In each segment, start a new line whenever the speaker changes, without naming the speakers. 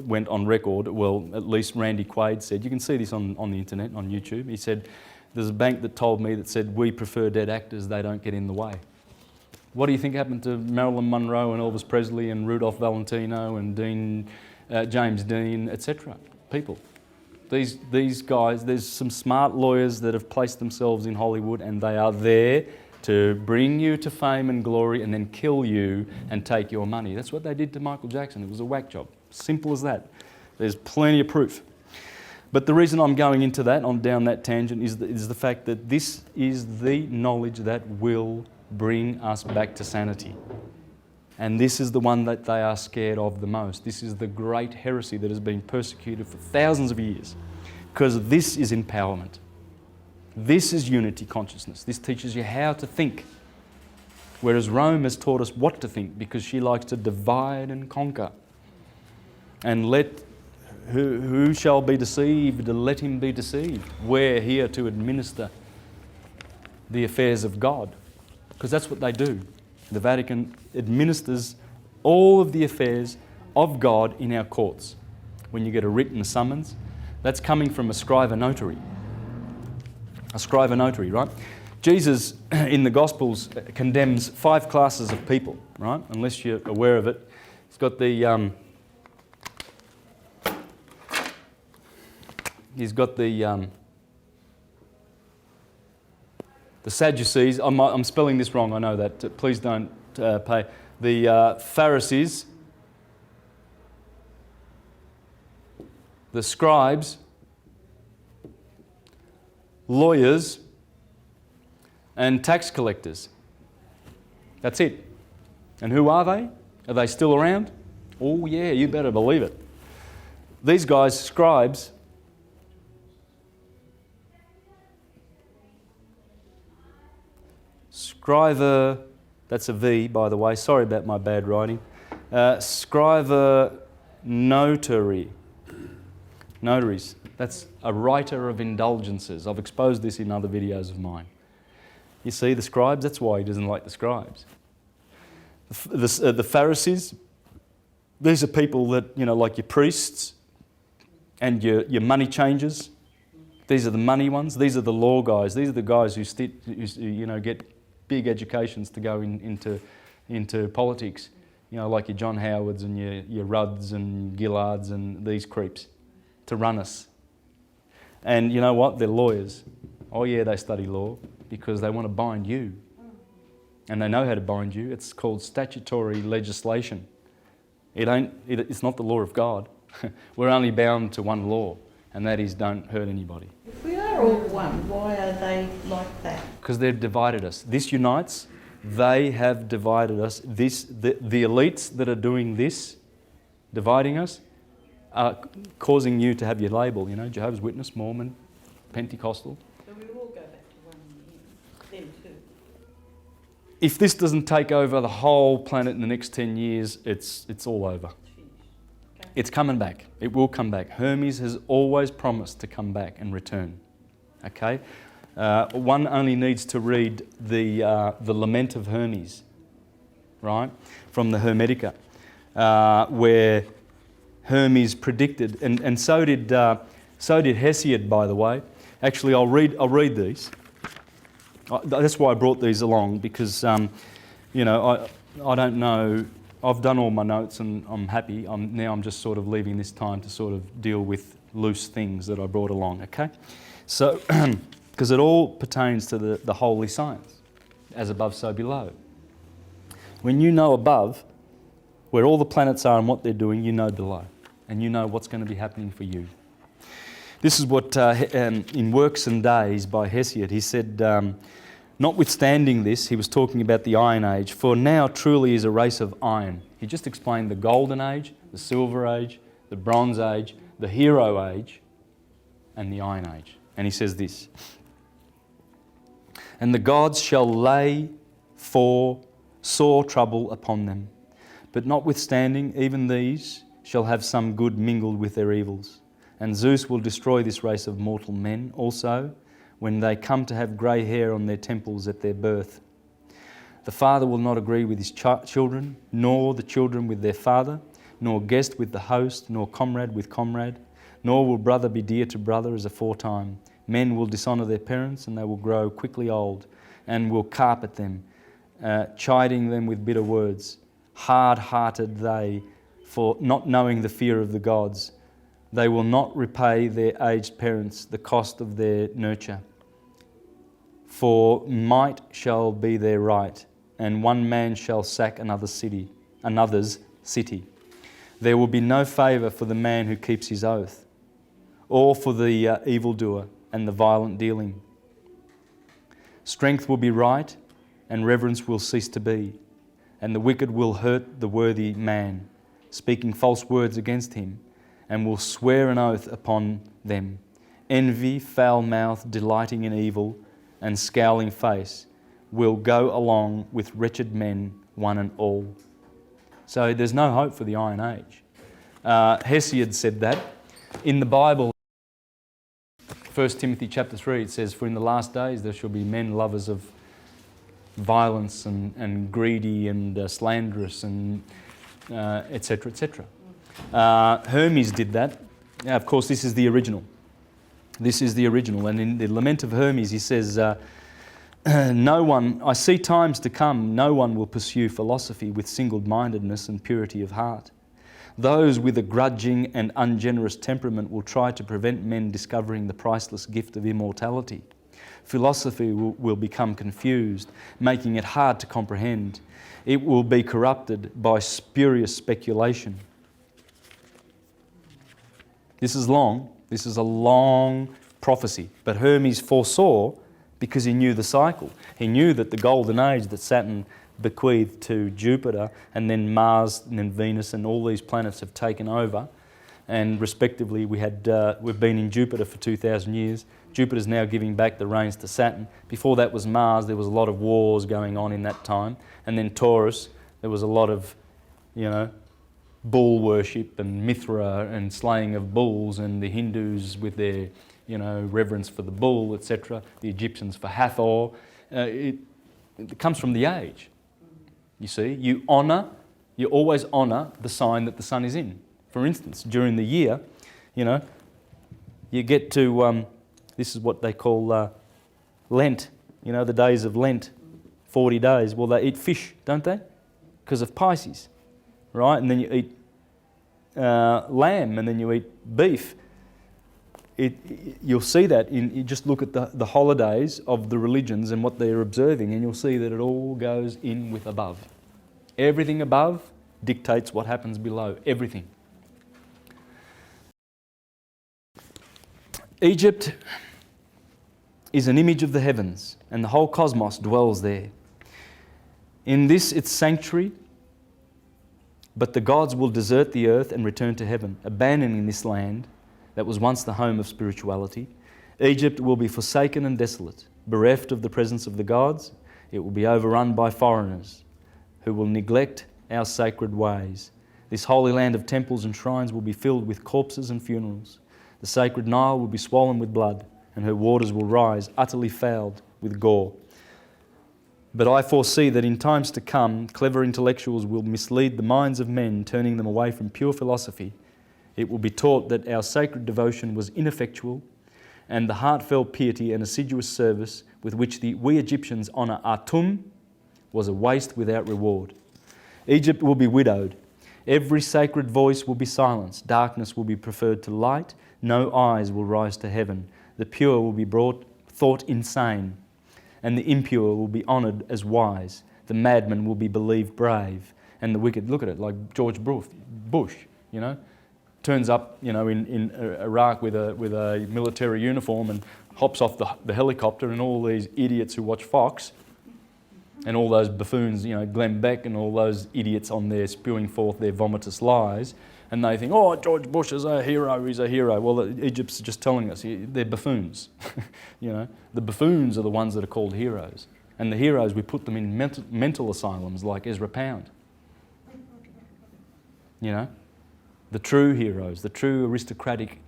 went on record, well, at least Randy Quaid said, you can see this on the internet, on YouTube, he said, there's a bank that told me that said, we prefer dead actors, they don't get in the way. What do you think happened to Marilyn Monroe and Elvis Presley and Rudolph Valentino and James Dean, etc.? People. These guys, there's some smart lawyers that have placed themselves in Hollywood and they are there to bring you to fame and glory and then kill you and take your money. That's what they did to Michael Jackson. It was a whack job. Simple as that. There's plenty of proof. But the reason I'm going into that, down that tangent, is the fact that this is the knowledge that will bring us back to sanity. And this is the one that they are scared of the most. This is the great heresy that has been persecuted for thousands of years, because this is empowerment. This is unity consciousness. This teaches you how to think. Whereas Rome has taught us what to think, because she likes to divide and conquer. And let who shall be deceived, let him be deceived. We're here to administer the affairs of God, because that's what they do. The Vatican administers all of the affairs of God in our courts. When you get a writ and a summons, that's coming from a scriva notary. A scriva notary, right? Jesus in the Gospels condemns 5 classes of people, right? Unless you're aware of it. He's got the Sadducees. I'm spelling this wrong, I know that. Please don't pay. The Pharisees, the scribes, lawyers, and tax collectors. That's it. And who are they? Are they still around? Oh yeah, you better believe it. These guys, scribes, scriva, that's a V by the way, sorry about my bad writing. Scriva notary. Notaries, that's a writer of indulgences. I've exposed this in other videos of mine. You see the scribes, that's why he doesn't like the scribes. The Pharisees, these are people that, you know, like your priests and your money changers. These are the money ones. These are the law guys. These are the guys who get big educations to go into politics. You know, like your John Howards and your Rudds and Gillards and these creeps to run us. And you know what? They're lawyers. Oh yeah, they study law because they want to bind you. And they know how to bind you. It's called statutory legislation. It's not the law of God. We're only bound to one law, and that is don't hurt anybody.
If we are all one, why are they like that?
Because they've divided us. This unites. They have divided us. The elites that are doing this, dividing us, are causing you to have your label, you know, Jehovah's Witness, Mormon, Pentecostal.
So we all go back to one in them too.
If this doesn't take over the whole planet in the next 10 years, it's all over.
Okay.
It's coming back. It will come back. Hermes has always promised to come back and return. Okay? One only needs to read the Lament of Hermes, right, from the Hermetica, where Hermes predicted, and so did Hesiod, by the way. Actually, I'll read these. That's why I brought these along, because you know, I don't know. I've done all my notes and I'm happy. Now I'm just sort of leaving this time to sort of deal with loose things that I brought along. Okay, so because it all pertains to the holy science, as above, so below. When you know above where all the planets are and what they're doing, you know below. And you know what's going to be happening for you. This is what, in Works and Days by Hesiod, he said, notwithstanding this, he was talking about the Iron Age, for now truly is a race of iron. He just explained the Golden Age, the Silver Age, the Bronze Age, the Hero Age, and the Iron Age. And he says this, and the gods shall lay for sore trouble upon them, but notwithstanding even these shall have some good mingled with their evils. And Zeus will destroy this race of mortal men also, when they come to have grey hair on their temples at their birth. The father will not agree with his children, nor the children with their father, nor guest with the host, nor comrade with comrade, nor will brother be dear to brother as aforetime. Men will dishonour their parents, and they will grow quickly old, and will carp at them, chiding them with bitter words. Hard-hearted they, for not knowing the fear of the gods. They will not repay their aged parents the cost of their nurture. For might shall be their right, and one man shall sack another's city. There will be no favour for the man who keeps his oath, or for the evildoer and the violent dealing. Strength will be right, and reverence will cease to be, and the wicked will hurt the worthy man, speaking false words against him, and will swear an oath upon them. Envy, foul mouth, delighting in evil, and scowling face will go along with wretched men, one and all. So there's no hope for the Iron Age. Hesiod said that. In the Bible, 1 Timothy chapter 3, it says, "For in the last days there shall be men lovers of violence and greedy and slanderous and etc., etc." Hermes did that. Now, of course, this is the original. This is the original. And in the Lament of Hermes, he says, "No one, I see times to come, no one will pursue philosophy with single-mindedness and purity of heart. Those with a grudging and ungenerous temperament will try to prevent men discovering the priceless gift of immortality. Philosophy will become confused, making it hard to comprehend. It will be corrupted by spurious speculation." This is long. This is a long prophecy. But Hermes foresaw because he knew the cycle. He knew that the golden age that Saturn bequeathed to Jupiter, and then Mars and then Venus and all these planets have taken over. And respectively, we've been in Jupiter for 2,000 years. Jupiter's now giving back the reins to Saturn. Before that was Mars. There was a lot of wars going on in that time. And then Taurus, there was a lot of, bull worship and Mithra and slaying of bulls, and the Hindus with their, reverence for the bull, etc. The Egyptians for Hathor. It comes from the age. You see, you always honour the sign that the sun is in. For instance, during the year, you get to, this is what they call Lent, the days of Lent, 40 days. Well, they eat fish, don't they? Because of Pisces, right? And then you eat lamb, and then you eat beef. You'll see that you just look at the holidays of the religions and what they're observing, and you'll see that it all goes in with above. Everything above dictates what happens below. Everything. Egypt is an image of the heavens, and the whole cosmos dwells there. In this its sanctuary, but the gods will desert the earth and return to heaven, abandoning this land that was once the home of spirituality. Egypt will be forsaken and desolate, bereft of the presence of the gods. It will be overrun by foreigners who will neglect our sacred ways. This holy land of temples and shrines will be filled with corpses and funerals. The sacred Nile will be swollen with blood, and her waters will rise utterly fouled with gore. But I foresee that in times to come, clever intellectuals will mislead the minds of men, turning them away from pure philosophy. It will be taught that our sacred devotion was ineffectual, and the heartfelt piety and assiduous service with which we Egyptians honour Atum was a waste without reward. Egypt will be widowed. Every sacred voice will be silenced. Darkness will be preferred to light. No eyes will rise to heaven. The pure will be thought insane, and the impure will be honoured as wise. The madman will be believed brave, and the wicked, look at it, like George Bush, turns up, in Iraq with a military uniform and hops off the helicopter, and all these idiots who watch Fox, and all those buffoons, Glenn Beck and all those idiots on there spewing forth their vomitous lies, and they think, oh, George Bush is a hero, he's a hero. Well, Egypt's just telling us they're buffoons. The buffoons are the ones that are called heroes. And the heroes, we put them in mental asylums like Ezra Pound. The true heroes, the true aristocratic,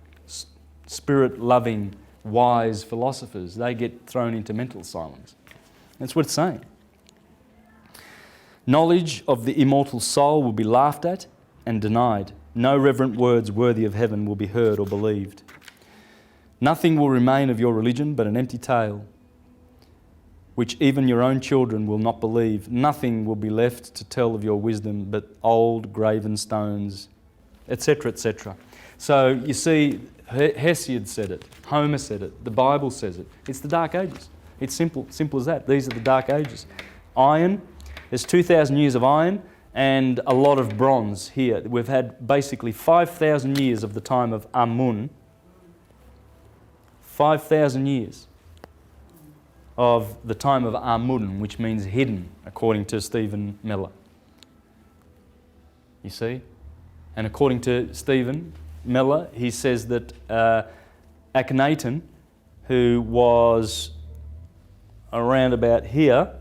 spirit-loving, wise philosophers, they get thrown into mental asylums. That's what it's saying. Knowledge of the immortal soul will be laughed at, and denied. No reverent words worthy of heaven will be heard or believed. Nothing will remain of your religion but an empty tale, which even your own children will not believe. Nothing will be left to tell of your wisdom but old graven stones, etc., etc. So you see, Hesiod said it, Homer said it, the Bible says it. It's the Dark Ages. It's simple as that. These are the Dark Ages. Iron, there's 2,000 years of iron and a lot of bronze here. We've had basically 5,000 years of the time of Amun, 5,000 years of the time of Amun, which means hidden, according to Stephen Miller. You see? And according to Stephen Miller, he says that Akhenaten, who was around about here,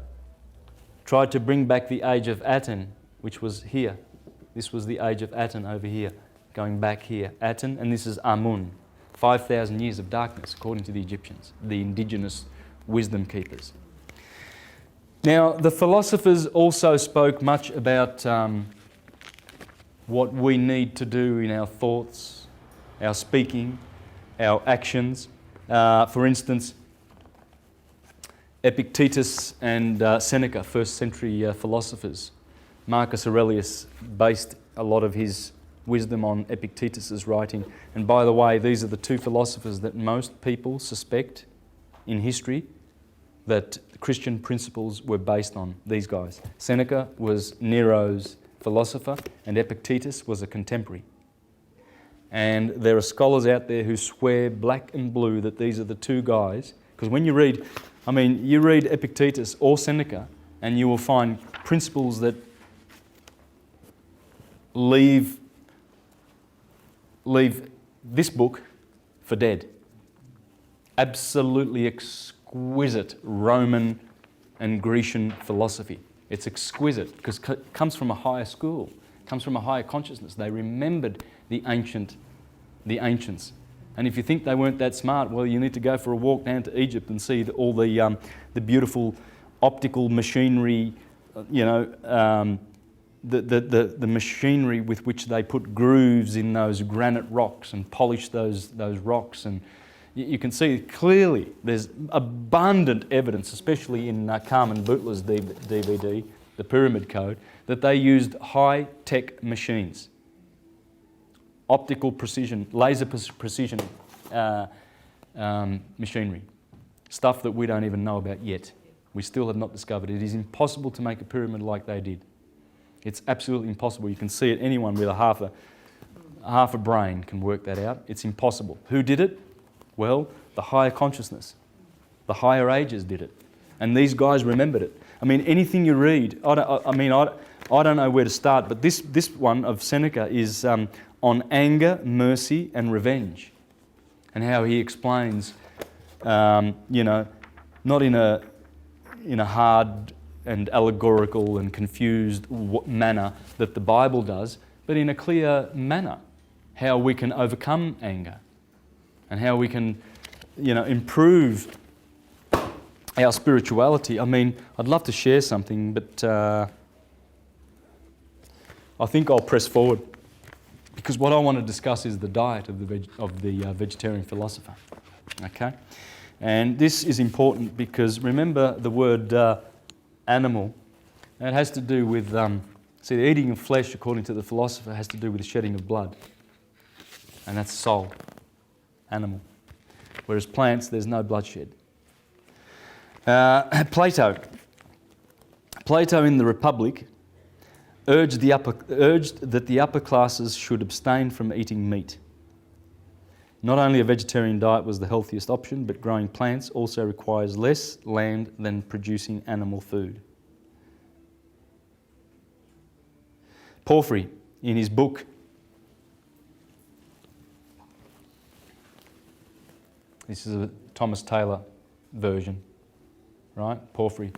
tried to bring back the age of Aten, which was here. This was the age of Aten over here, going back here. Aten, and this is Amun. 5,000 years of darkness, according to the Egyptians, the indigenous wisdom keepers. Now, the philosophers also spoke much about what we need to do in our thoughts, our speaking, our actions. For instance, Epictetus and Seneca, first century philosophers. Marcus Aurelius based a lot of his wisdom on Epictetus's writing. And by the way, these are the two philosophers that most people suspect in history that Christian principles were based on, these guys. Seneca was Nero's philosopher and Epictetus was a contemporary. And there are scholars out there who swear black and blue that these are the two guys. Because when you read, you read Epictetus or Seneca and you will find principles that leave this book for dead. Absolutely exquisite Roman and Grecian philosophy. It's exquisite because it comes from a higher school, comes from a higher consciousness. They remembered the ancients. And if you think they weren't that smart, well, you need to go for a walk down to Egypt and see all the beautiful optical machinery, the machinery with which they put grooves in those granite rocks and polish those rocks. And you can see clearly there's abundant evidence, especially in Carmen Butler's DVD, The Pyramid Code, that they used high-tech machines. Optical precision, laser precision machinery. Stuff that we don't even know about yet. We still have not discovered. It is impossible to make a pyramid like they did. It's absolutely impossible. You can see it. Anyone with a half a brain can work that out. It's impossible. Who did it? Well, the higher consciousness. The higher ages did it. And these guys remembered it. Anything you read, I don't know where to start, but this one of Seneca is on anger, mercy, and revenge, and how he explains, not in a hard and allegorical and confused manner that the Bible does, but in a clear manner, how we can overcome anger and how we can, improve our spirituality. I'd love to share something, but I think I'll press forward because what I want to discuss is the diet of the vegetarian philosopher. Okay, and this is important because remember the word animal. It has to do with the eating of flesh, according to the philosopher, has to do with the shedding of blood, and that's soul, animal. Whereas plants, there's no bloodshed. Plato in the Republic urged that the upper classes should abstain from eating meat. Not only a vegetarian diet was the healthiest option, but growing plants also requires less land than producing animal food. Porphyry, in his book, this is a Thomas Taylor version, right? Porphyry.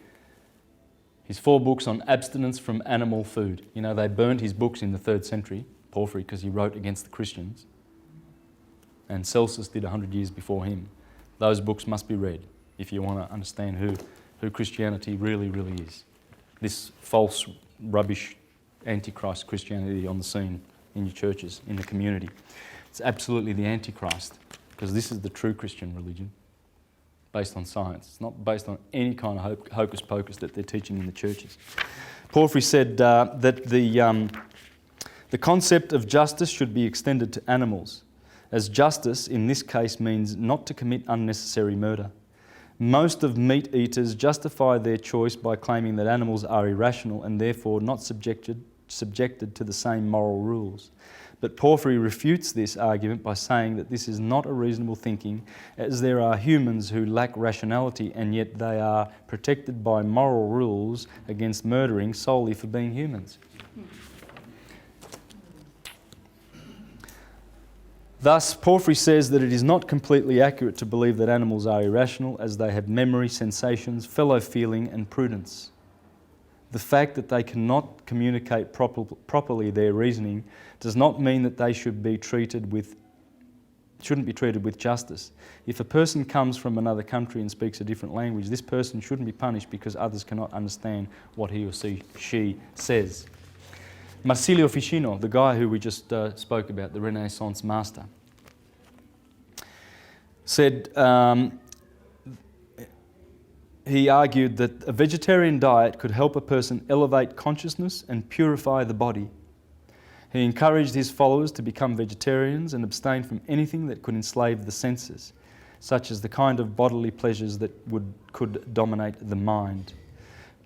His 4 books on abstinence from animal food. They burnt his books in the 3rd century, Porphyry, because he wrote against the Christians. And Celsus did 100 years before him. Those books must be read if you want to understand who Christianity really, really is. This false, rubbish, antichrist Christianity on the scene in your churches, in the community. It's absolutely the Antichrist, because this is the true Christian religion, based on science. It's not based on any kind of hocus pocus that they're teaching in the churches. Porphyry said that the concept of justice should be extended to animals, as justice in this case means not to commit unnecessary murder. Most of meat eaters justify their choice by claiming that animals are irrational and therefore not subjected to the same moral rules. But Porphyry refutes this argument by saying that this is not a reasonable thinking, as there are humans who lack rationality and yet they are protected by moral rules against murdering solely for being humans. Thus, Porphyry says that it is not completely accurate to believe that animals are irrational, as they have memory, sensations, fellow feeling and prudence. The fact that they cannot communicate properly their reasoning does not mean that they shouldn't be treated with justice. If a person comes from another country and speaks a different language, this person shouldn't be punished because others cannot understand what he or she says. Marsilio Ficino, the guy who we just spoke about, the Renaissance master, said, he argued that a vegetarian diet could help a person elevate consciousness and purify the body. He encouraged his followers to become vegetarians and abstain from anything that could enslave the senses, such as the kind of bodily pleasures that could dominate the mind.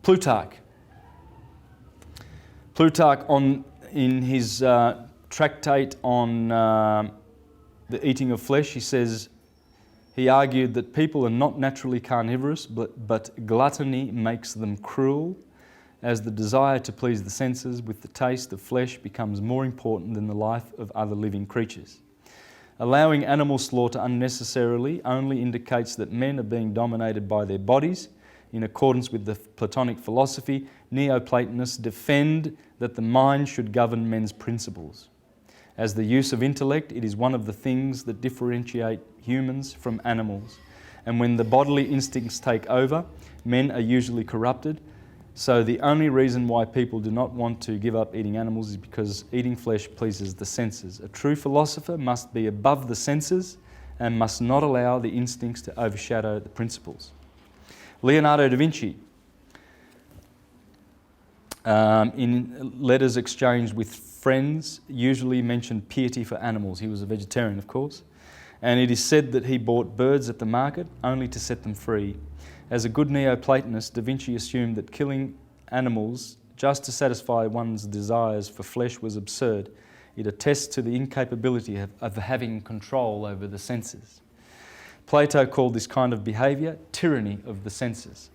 Plutarch in his tractate on the eating of flesh, he argued that people are not naturally carnivorous, but gluttony makes them cruel, as the desire to please the senses with the taste of flesh becomes more important than the life of other living creatures. Allowing animal slaughter unnecessarily only indicates that men are being dominated by their bodies. In accordance with the Platonic philosophy, Neoplatonists defend that the mind should govern men's principles. As the use of intellect, it is one of the things that differentiate humans from animals. And when the bodily instincts take over, men are usually corrupted. So the only reason why people do not want to give up eating animals is because eating flesh pleases the senses. A true philosopher must be above the senses and must not allow the instincts to overshadow the principles. Leonardo da Vinci, in letters exchanged with friends, usually mentioned piety for animals. He was a vegetarian, of course, and it is said that he bought birds at the market only to set them free. As a good Neoplatonist, Da Vinci assumed that killing animals just to satisfy one's desires for flesh was absurd. It attests to the incapability of having control over the senses. Plato called this kind of behaviour tyranny of the senses.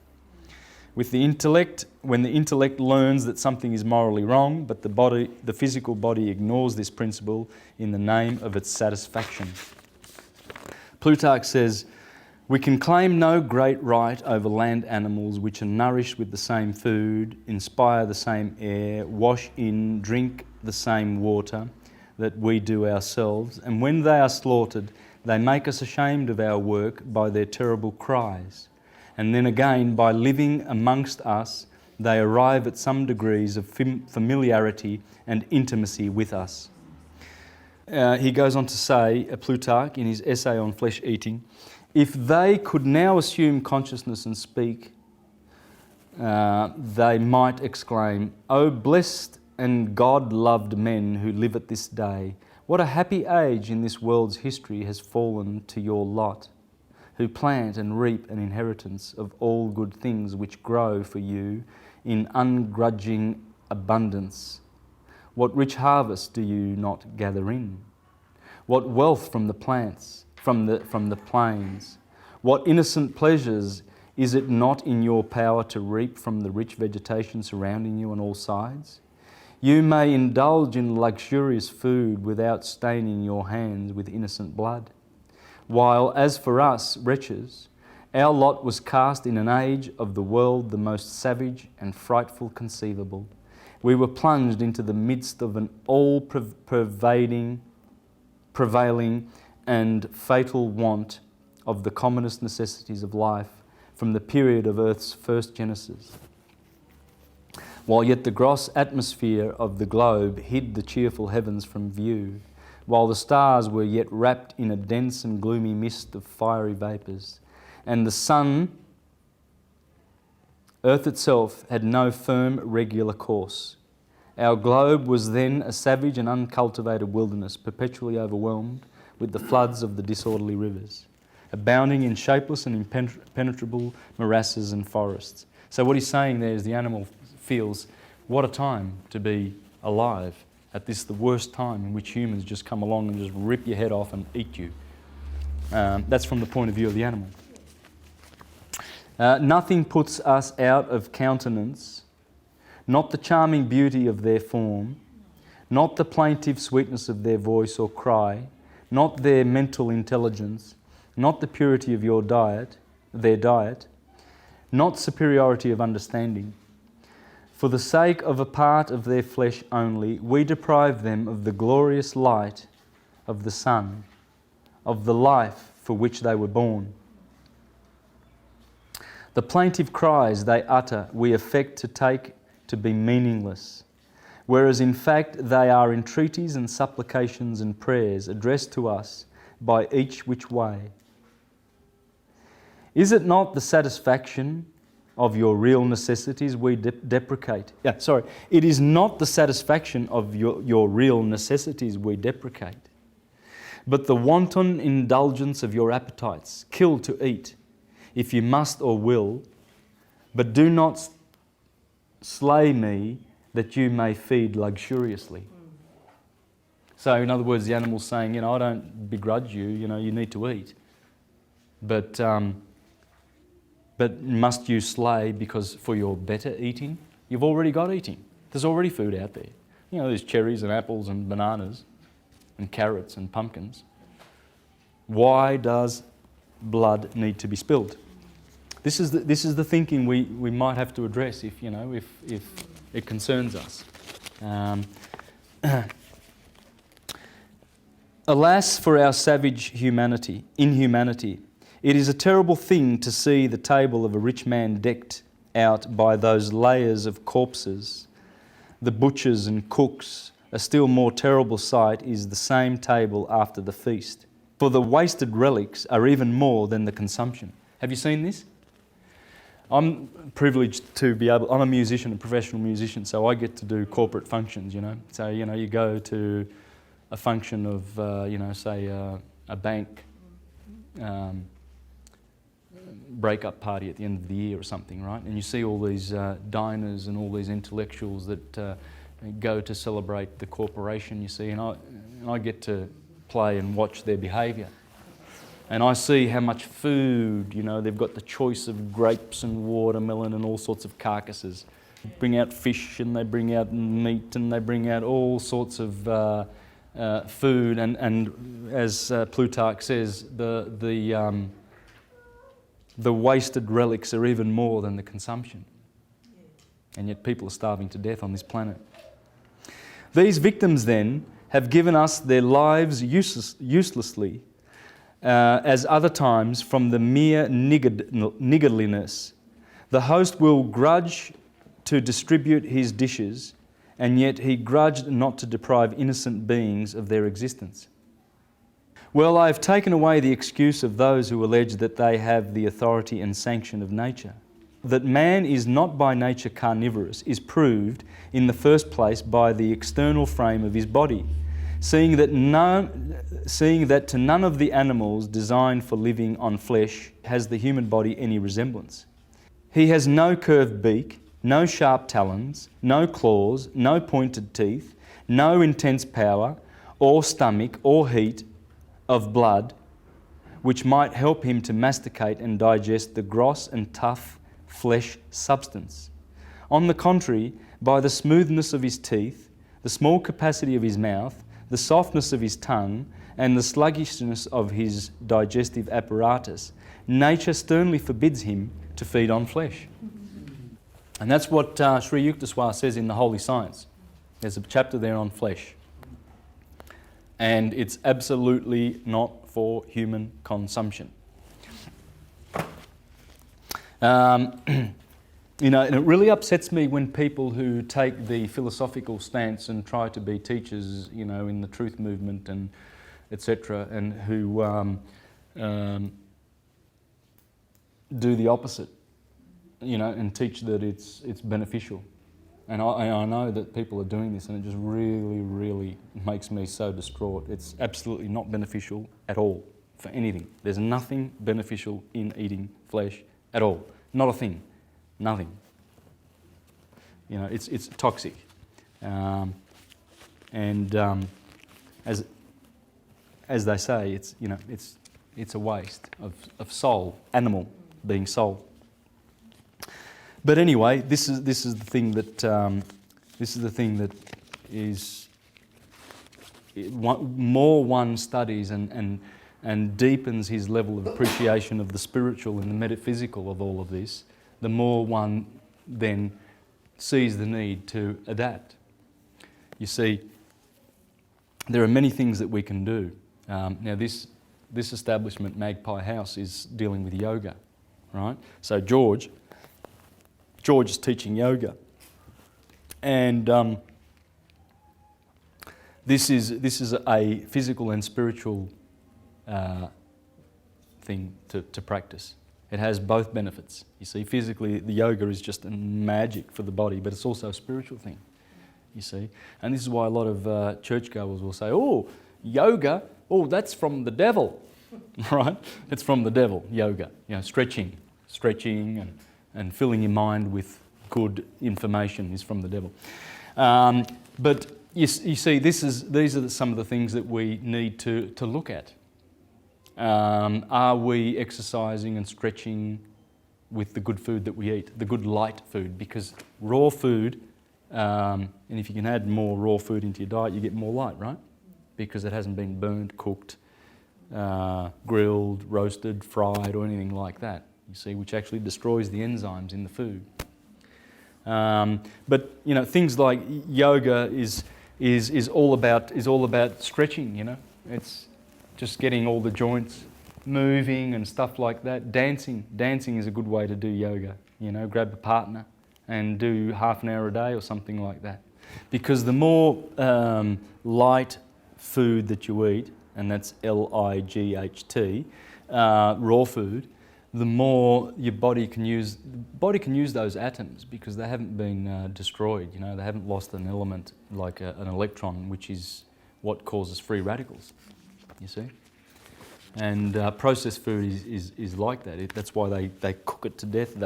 With the intellect, when the intellect learns that something is morally wrong, but the physical body ignores this principle in the name of its satisfaction. Plutarch says, "We can claim no great right over land animals which are nourished with the same food, inspire the same air, wash in, drink the same water that we do ourselves, and when they are slaughtered, they make us ashamed of our work by their terrible cries. And then again, by living amongst us, they arrive at some degrees of familiarity and intimacy with us." He goes on to say, Plutarch, in his essay on flesh eating, "If they could now assume consciousness and speak, they might exclaim, 'O blessed and God-loved men who live at this day, what a happy age in this world's history has fallen to your lot, who plant and reap an inheritance of all good things which grow for you in ungrudging abundance. What rich harvest do you not gather in? What wealth from the plants, from the plains? What innocent pleasures is it not in your power to reap from the rich vegetation surrounding you on all sides? You may indulge in luxurious food without staining your hands with innocent blood. While as for us, wretches, our lot was cast in an age of the world the most savage and frightful conceivable. We were plunged into the midst of an all-prevailing and fatal want of the commonest necessities of life from the period of Earth's first genesis. while yet the gross atmosphere of the globe hid the cheerful heavens from view, while the stars were yet wrapped in a dense and gloomy mist of fiery vapours, and the sun, earth itself, had no firm, regular course. Our globe was then a savage and uncultivated wilderness, perpetually overwhelmed with the floods of the disorderly rivers, abounding in shapeless and impenetrable morasses and forests. So what he's saying there is the animal feels, what a time to be alive at this, the worst time in which humans just come along and just rip your head off and eat you. That's from the point of view of the animal. Nothing puts us out of countenance, not the charming beauty of their form, not the plaintive sweetness of their voice or cry, not their mental intelligence, not the purity of your diet, their diet, not superiority of understanding. For the sake of a part of their flesh only, we deprive them of the glorious light of the sun, of the life for which they were born. The plaintive cries they utter we affect to take to be meaningless, whereas in fact they are entreaties and supplications and prayers addressed to us by each which way. Is it not the satisfaction of your real necessities we deprecate? It is not the satisfaction of your real necessities we deprecate, but the wanton indulgence of your appetites. Kill to eat, if you must or will, but do not slay me that you may feed luxuriously. So in other words, the animal's saying, I don't begrudge you, you need to eat. But must you slay because for your better eating? You've already got eating. There's already food out there. There's cherries and apples and bananas and carrots and pumpkins. Why does blood need to be spilled? This is the thinking we might have to address if it concerns us. Alas for our savage inhumanity. It is a terrible thing to see the table of a rich man decked out by those layers of corpses, the butchers and cooks. A still more terrible sight is the same table after the feast. For the wasted relics are even more than the consumption. Have you seen this? I'm privileged to be able, I'm a musician, a professional musician, so I get to do corporate functions, So, you go to a function of, say a bank break-up party at the end of the year or something, right? And you see all these diners and all these intellectuals that go to celebrate the corporation, you see, and I get to play and watch their behaviour. And I see how much food, they've got the choice of grapes and watermelon and all sorts of carcasses. Bring out fish and they bring out meat and they bring out all sorts of food. And as Plutarch says, the wasted relics are even more than the consumption. And yet people are starving to death on this planet. These victims then have given us their lives uselessly, as other times from the mere niggardliness. The host will grudge to distribute his dishes, and yet he grudged not to deprive innocent beings of their existence. Well, I have taken away the excuse of those who allege that they have the authority and sanction of nature. That man is not by nature carnivorous is proved in the first place by the external frame of his body, seeing that to none of the animals designed for living on flesh has the human body any resemblance. He has no curved beak, no sharp talons, no claws, no pointed teeth, no intense power, or stomach, or heat of blood, which might help him to masticate and digest the gross and tough flesh substance. On the contrary, by the smoothness of his teeth, the small capacity of his mouth, the softness of his tongue, and the sluggishness of his digestive apparatus, nature sternly forbids him to feed on flesh. And that's what Sri Yukteswar says in The Holy Science. There's a chapter there on flesh. And it's absolutely not for human consumption. You know, and it really upsets me when people who take the philosophical stance and try to be teachers, you know, in the truth movement and etc., and who do the opposite, you know, and teach that it's beneficial. And I know that people are doing this, and it just really, really makes me so distraught. It's absolutely not beneficial at all for anything. There's nothing beneficial in eating flesh at all. Not a thing. Nothing. You know, it's toxic. As they say, it's, you know, it's a waste of soul, animal being soul. But anyway, this is the thing that is more one studies and deepens his level of appreciation of the spiritual and the metaphysical of all of this, the more one then sees the need to adapt. You see, there are many things that we can do. Now this establishment, Magpie House, is dealing with yoga, right? So George is teaching yoga, and this is a physical and spiritual thing to practice. It has both benefits. You see, physically the yoga is just a magic for the body, but it's also a spiritual thing. You see, and this is why a lot of churchgoers will say, "Oh, yoga, oh, that's from the devil," right? It's from the devil. Yoga, you know, stretching and filling your mind with good information is from the devil. But you see, these are some of the things that we need to look at. Are we exercising and stretching with the good food that we eat, the good light food? Because raw food, and if you can add more raw food into your diet, you get more light, right? Because it hasn't been burnt, cooked, grilled, roasted, fried, or anything like that. You see, which actually destroys the enzymes in the food. But you know, things like yoga is all about stretching. You know, it's just getting all the joints moving and stuff like that. Dancing is a good way to do yoga. You know, grab a partner and do half an hour a day or something like that. Because the more light food that you eat, and that's LIGHT, raw food, the more your body can use those atoms, because they haven't been destroyed. You know, they haven't lost an element like an electron, which is what causes free radicals. You see, and processed food is like that. That's why they cook it to death.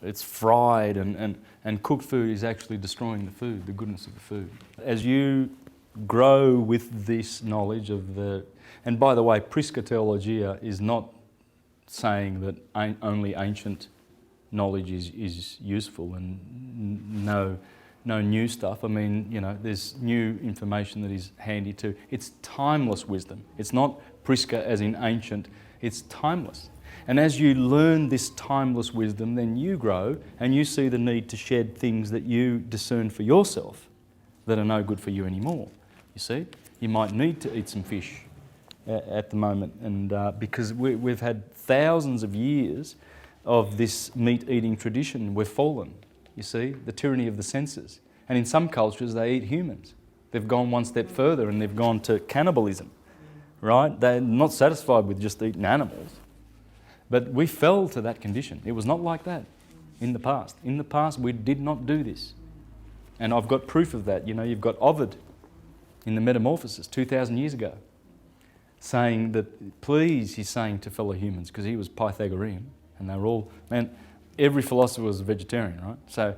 It's fried, and cooked food is actually destroying the food, the goodness of the food. As you grow with this knowledge of the, and by the way, Priscatologia is not saying that only ancient knowledge is useful and no new stuff. I mean, you know, there's new information that is handy too. It's timeless wisdom. It's not Prisca as in ancient, it's timeless. And as you learn this timeless wisdom, then you grow and you see the need to shed things that you discern for yourself that are no good for you anymore. You see, you might need to eat some fish at the moment, and because we've had thousands of years of this meat-eating tradition, we've fallen. You see, the tyranny of the senses. And in some cultures, they eat humans. They've gone one step further and they've gone to cannibalism, right? They're not satisfied with just eating animals. But we fell to that condition. It was not like that in the past. In the past, we did not do this. And I've got proof of that. You know, you've got Ovid in the Metamorphosis 2,000 years ago saying that, please, he's saying to fellow humans, because he was Pythagorean, and they were all, man, every philosopher was a vegetarian, right? So,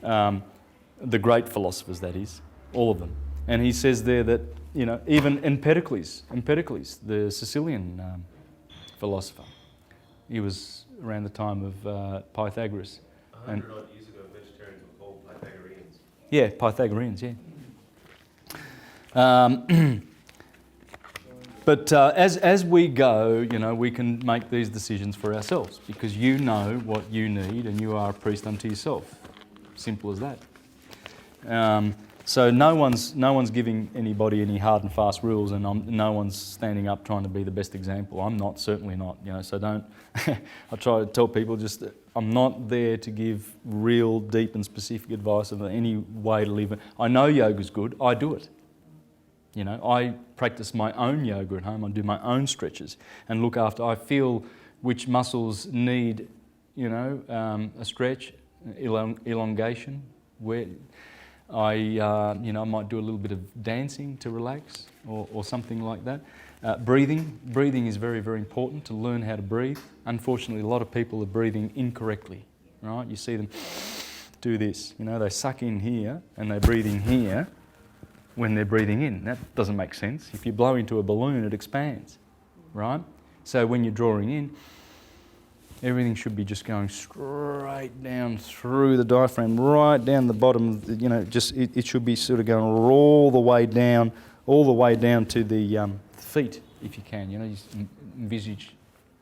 the great philosophers, that is, all of them. And he says there that, you know, even Empedocles, the Sicilian philosopher, he was around the time of Pythagoras.
100 odd years ago, vegetarians were called Pythagoreans.
Yeah, Pythagoreans, yeah. But as we go, you know, we can make these decisions for ourselves, because you know what you need and you are a priest unto yourself. Simple as that. So no one's giving anybody any hard and fast rules, and no one's standing up trying to be the best example. I'm not, certainly not. You know, so don't. I try to tell people, just I'm not there to give real deep and specific advice of any way to live. I know yoga's good, I do it. You know, I practice my own yoga at home, I do my own stretches and look after, I feel which muscles need, you know, a stretch, elongation, where I might do a little bit of dancing to relax or something like that. Breathing is very, very important to learn how to breathe. Unfortunately, a lot of people are breathing incorrectly, right? You see them do this, you know, they suck in here and they breathe in here when they're breathing in. That doesn't make sense. If you blow into a balloon, it expands, right? So when you're drawing in, everything should be just going straight down through the diaphragm, right down the bottom, you know, just it should be sort of going all the way down to the feet, if you can. You know, you envisage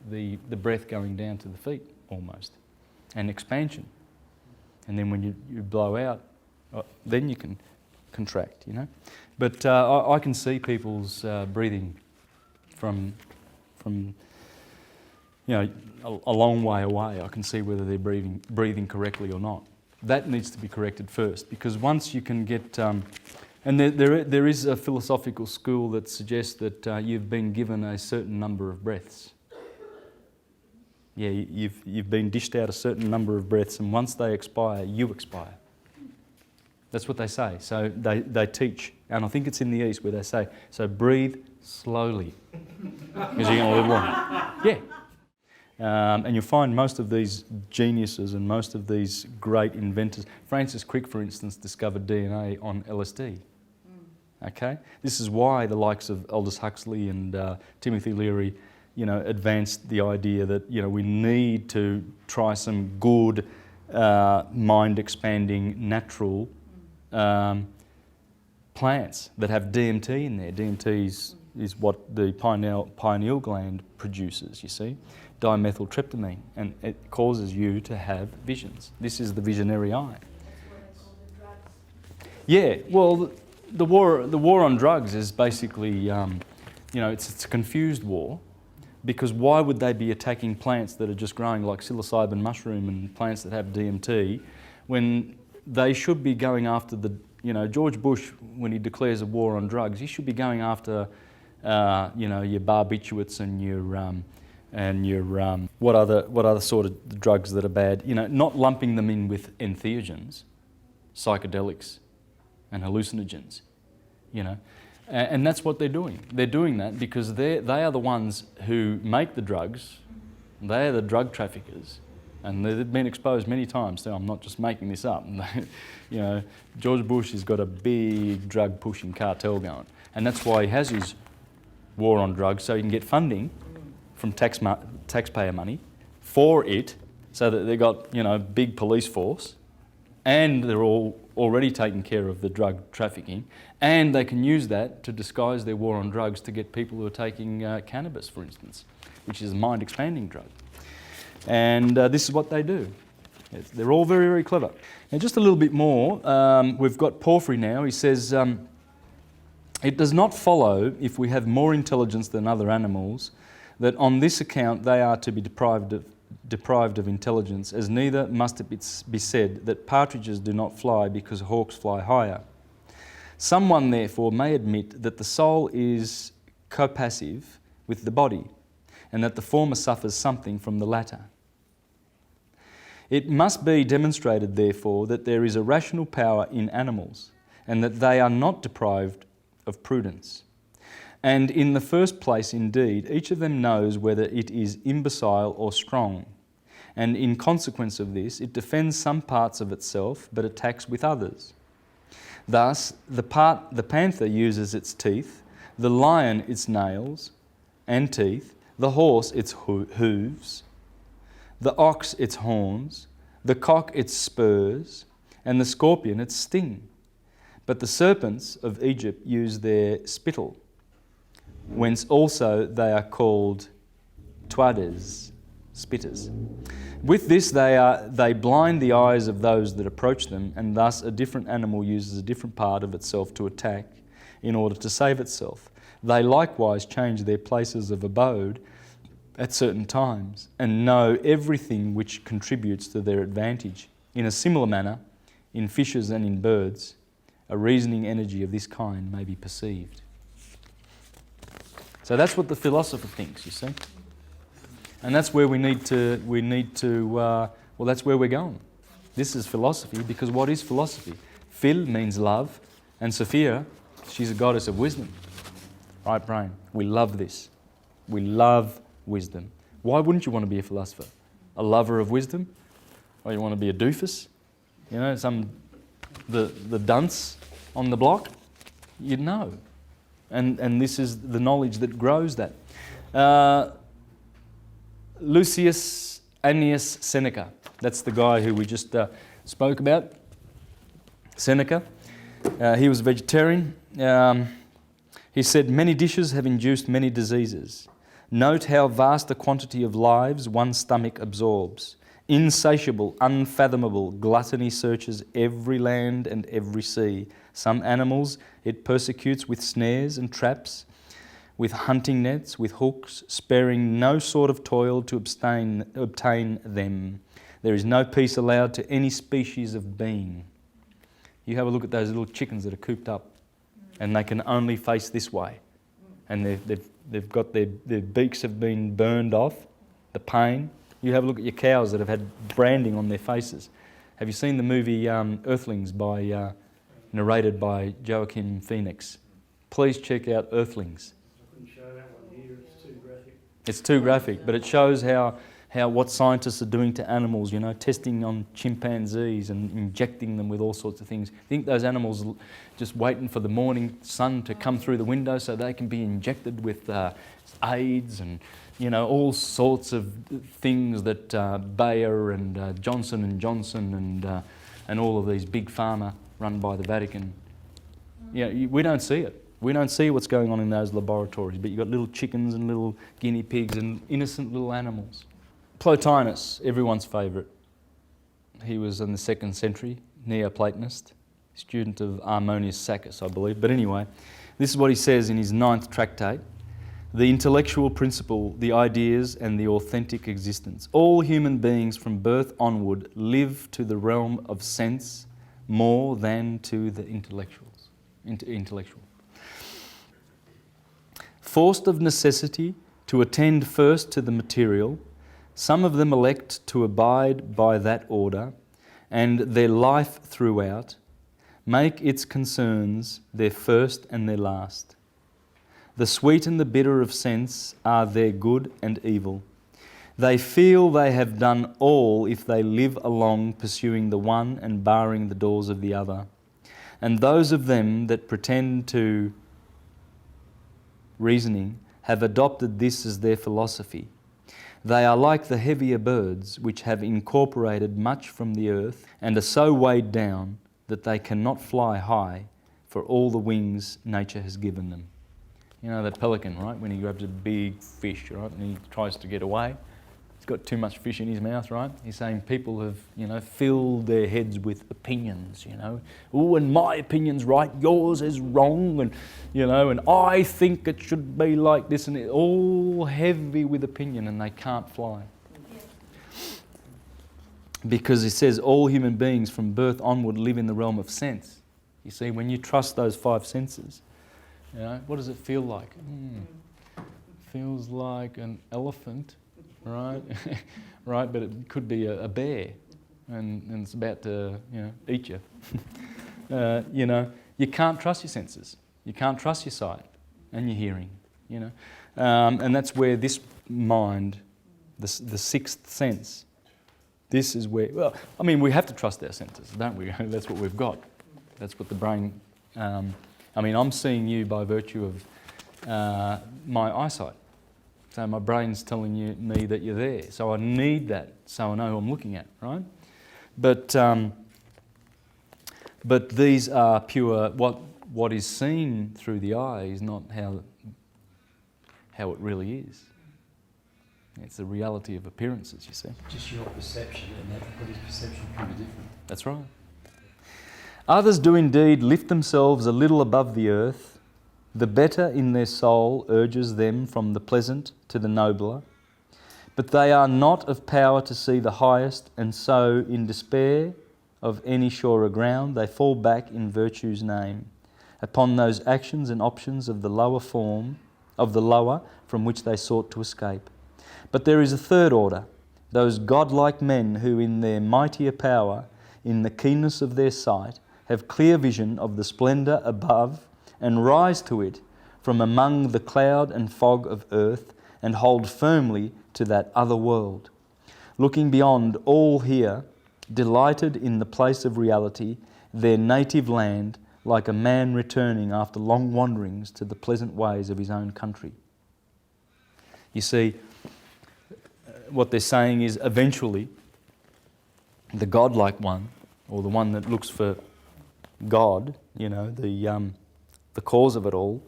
the breath going down to the feet almost, and expansion. And then when you blow out, then you can contract, you know. But I can see people's breathing from you know, a long way away. I can see whether they're breathing correctly or not. That needs to be corrected first, because once you can get, and there is a philosophical school that suggests that you've been given a certain number of breaths. Yeah, you've been dished out a certain number of breaths, and once they expire, you expire. That's what they say. So they teach, and I think it's in the East where they say, so breathe slowly, because you're going to live long. Yeah. And you'll find most of these geniuses and most of these great inventors. Francis Crick, for instance, discovered DNA on LSD. Okay? This is why the likes of Aldous Huxley and Timothy Leary, you know, advanced the idea that, you know, we need to try some good, mind-expanding, natural plants that have DMT in there. DMT is what the pineal gland produces, you see, dimethyltryptamine, and it causes you to have visions. This is the visionary eye. Yeah, well, the war on drugs is basically, you know, it's a confused war, because why would they be attacking plants that are just growing like psilocybin mushroom and plants that have DMT, when they should be going after the, you know, George Bush, when he declares a war on drugs, he should be going after, you know, your barbiturates and your what other sort of drugs that are bad, you know, not lumping them in with entheogens, psychedelics and hallucinogens, you know. And that's what they're doing. They're doing that because they are the ones who make the drugs, they are the drug traffickers, and they've been exposed many times, so I'm not just making this up. You know, George Bush has got a big drug-pushing cartel going, and that's why he has his war on drugs, so he can get funding from taxpayer money for it, so that they've got, you know, big police force, and they're all already taking care of the drug trafficking, and they can use that to disguise their war on drugs to get people who are taking cannabis, for instance, which is a mind-expanding drug. And this is what they do. They're all very, very clever. Now, just a little bit more. We've got Porphyry now. He says, it does not follow, if we have more intelligence than other animals, that on this account they are to be deprived of intelligence, as neither must it be said that partridges do not fly because hawks fly higher. Someone, therefore, may admit that the soul is copassive with the body, and that the former suffers something from the latter. It must be demonstrated, therefore, that there is a rational power in animals, and that they are not deprived of prudence. And in the first place, indeed, each of them knows whether it is imbecile or strong, and in consequence of this, it defends some parts of itself, but attacks with others. Thus, the panther uses its teeth, the lion its nails and teeth, the horse its hooves, the ox its horns, the cock its spurs, and the scorpion its sting. But the serpents of Egypt use their spittle, whence also they are called tuades, spitters. With this they blind the eyes of those that approach them, and thus a different animal uses a different part of itself to attack in order to save itself. They likewise change their places of abode, at certain times and know everything which contributes to their advantage. In a similar manner, in fishes and in birds, a reasoning energy of this kind may be perceived. So that's what the philosopher thinks, you see. And that's where that's where we're going. This is philosophy, because what is philosophy? Phil means love, and Sophia, she's a goddess of wisdom. Right brain. We love this. We love wisdom. Why wouldn't you want to be a philosopher? A lover of wisdom? Or you want to be a doofus? You know, the dunce on the block? You'd know. And this is the knowledge that grows that. Lucius Annius Seneca. That's the guy who we just spoke about. Seneca. He was a vegetarian. He said, "Many dishes have induced many diseases. Note how vast a quantity of lives one stomach absorbs. Insatiable, unfathomable gluttony searches every land and every sea. Some animals it persecutes with snares and traps, with hunting nets, with hooks, sparing no sort of toil to obtain them. There is no peace allowed to any species of being." You have a look at those little chickens that are cooped up, and they can only face this way. And they've got their beaks have been burned off, the pain. You have a look at your cows that have had branding on their faces. Have you seen the movie Earthlings narrated by Joaquin Phoenix? Please check out Earthlings.
I couldn't show that one here, it's too graphic.
It's too graphic, but it shows how what scientists are doing to animals, you know, testing on chimpanzees and injecting them with all sorts of things. I think those animals just waiting for the morning sun to come through the window so they can be injected with AIDS and, you know, all sorts of things that Bayer and Johnson & Johnson and all of these big pharma run by the Vatican. Yeah, we don't see it. We don't see what's going on in those laboratories, but you've got little chickens and little guinea pigs and innocent little animals. Plotinus, everyone's favourite. He was in the 2nd century, Neoplatonist, student of Armonius Saccas, I believe. But anyway, this is what he says in his 9th tractate. The intellectual principle, the ideas and the authentic existence. All human beings from birth onward live to the realm of sense more than to the intellectual. Forced of necessity to attend first to the material, some of them elect to abide by that order, and their life throughout make its concerns their first and their last. The sweet and the bitter of sense are their good and evil. They feel they have done all if they live along pursuing the one and barring the doors of the other. And those of them that pretend to reasoning have adopted this as their philosophy. They are like the heavier birds which have incorporated much from the earth and are so weighed down that they cannot fly high for all the wings nature has given them. You know that pelican, right? When he grabs a big fish, right, and he tries to get away. He's got too much fish in his mouth, right? He's saying people have, you know, filled their heads with opinions, you know. Oh, and my opinion's right, yours is wrong, and, you know, and I think it should be like this, and it's all heavy with opinion, and they can't fly. Because it says all human beings from birth onward live in the realm of sense. You see, when you trust those 5 senses, you know, what does it feel like? Feels like an elephant. Right, right, but it could be a bear, and it's about to, you know, eat you. You know, you can't trust your senses. You can't trust your sight and your hearing. You know, and that's where this mind, the 6th sense, this is where. Well, I mean, we have to trust our senses, don't we? That's what we've got. That's what the brain. I mean, I'm seeing you by virtue of my eyesight. So my brain's telling me that you're there. So I need that so I know who I'm looking at, right? But these are pure, what is seen through the eye is not how it really is. It's the reality of appearances, you see.
Just your perception, and everybody's perception can be different.
That's right. Others do indeed lift themselves a little above the earth. The better in their soul urges them from the pleasant to the nobler, But they are not of power to see the highest, and so, in despair of any surer ground, they fall back in virtue's name upon those actions and options of the lower from which they sought to escape. But there is a third order, those godlike men who in their mightier power, in the keenness of their sight, have clear vision of the splendour above and rise to it from among the cloud and fog of earth and hold firmly to that other world. Looking beyond all here, delighted in the place of reality, their native land, like a man returning after long wanderings to the pleasant ways of his own country. You see, what they're saying is eventually the godlike one, or the one that looks for God, the cause of it all,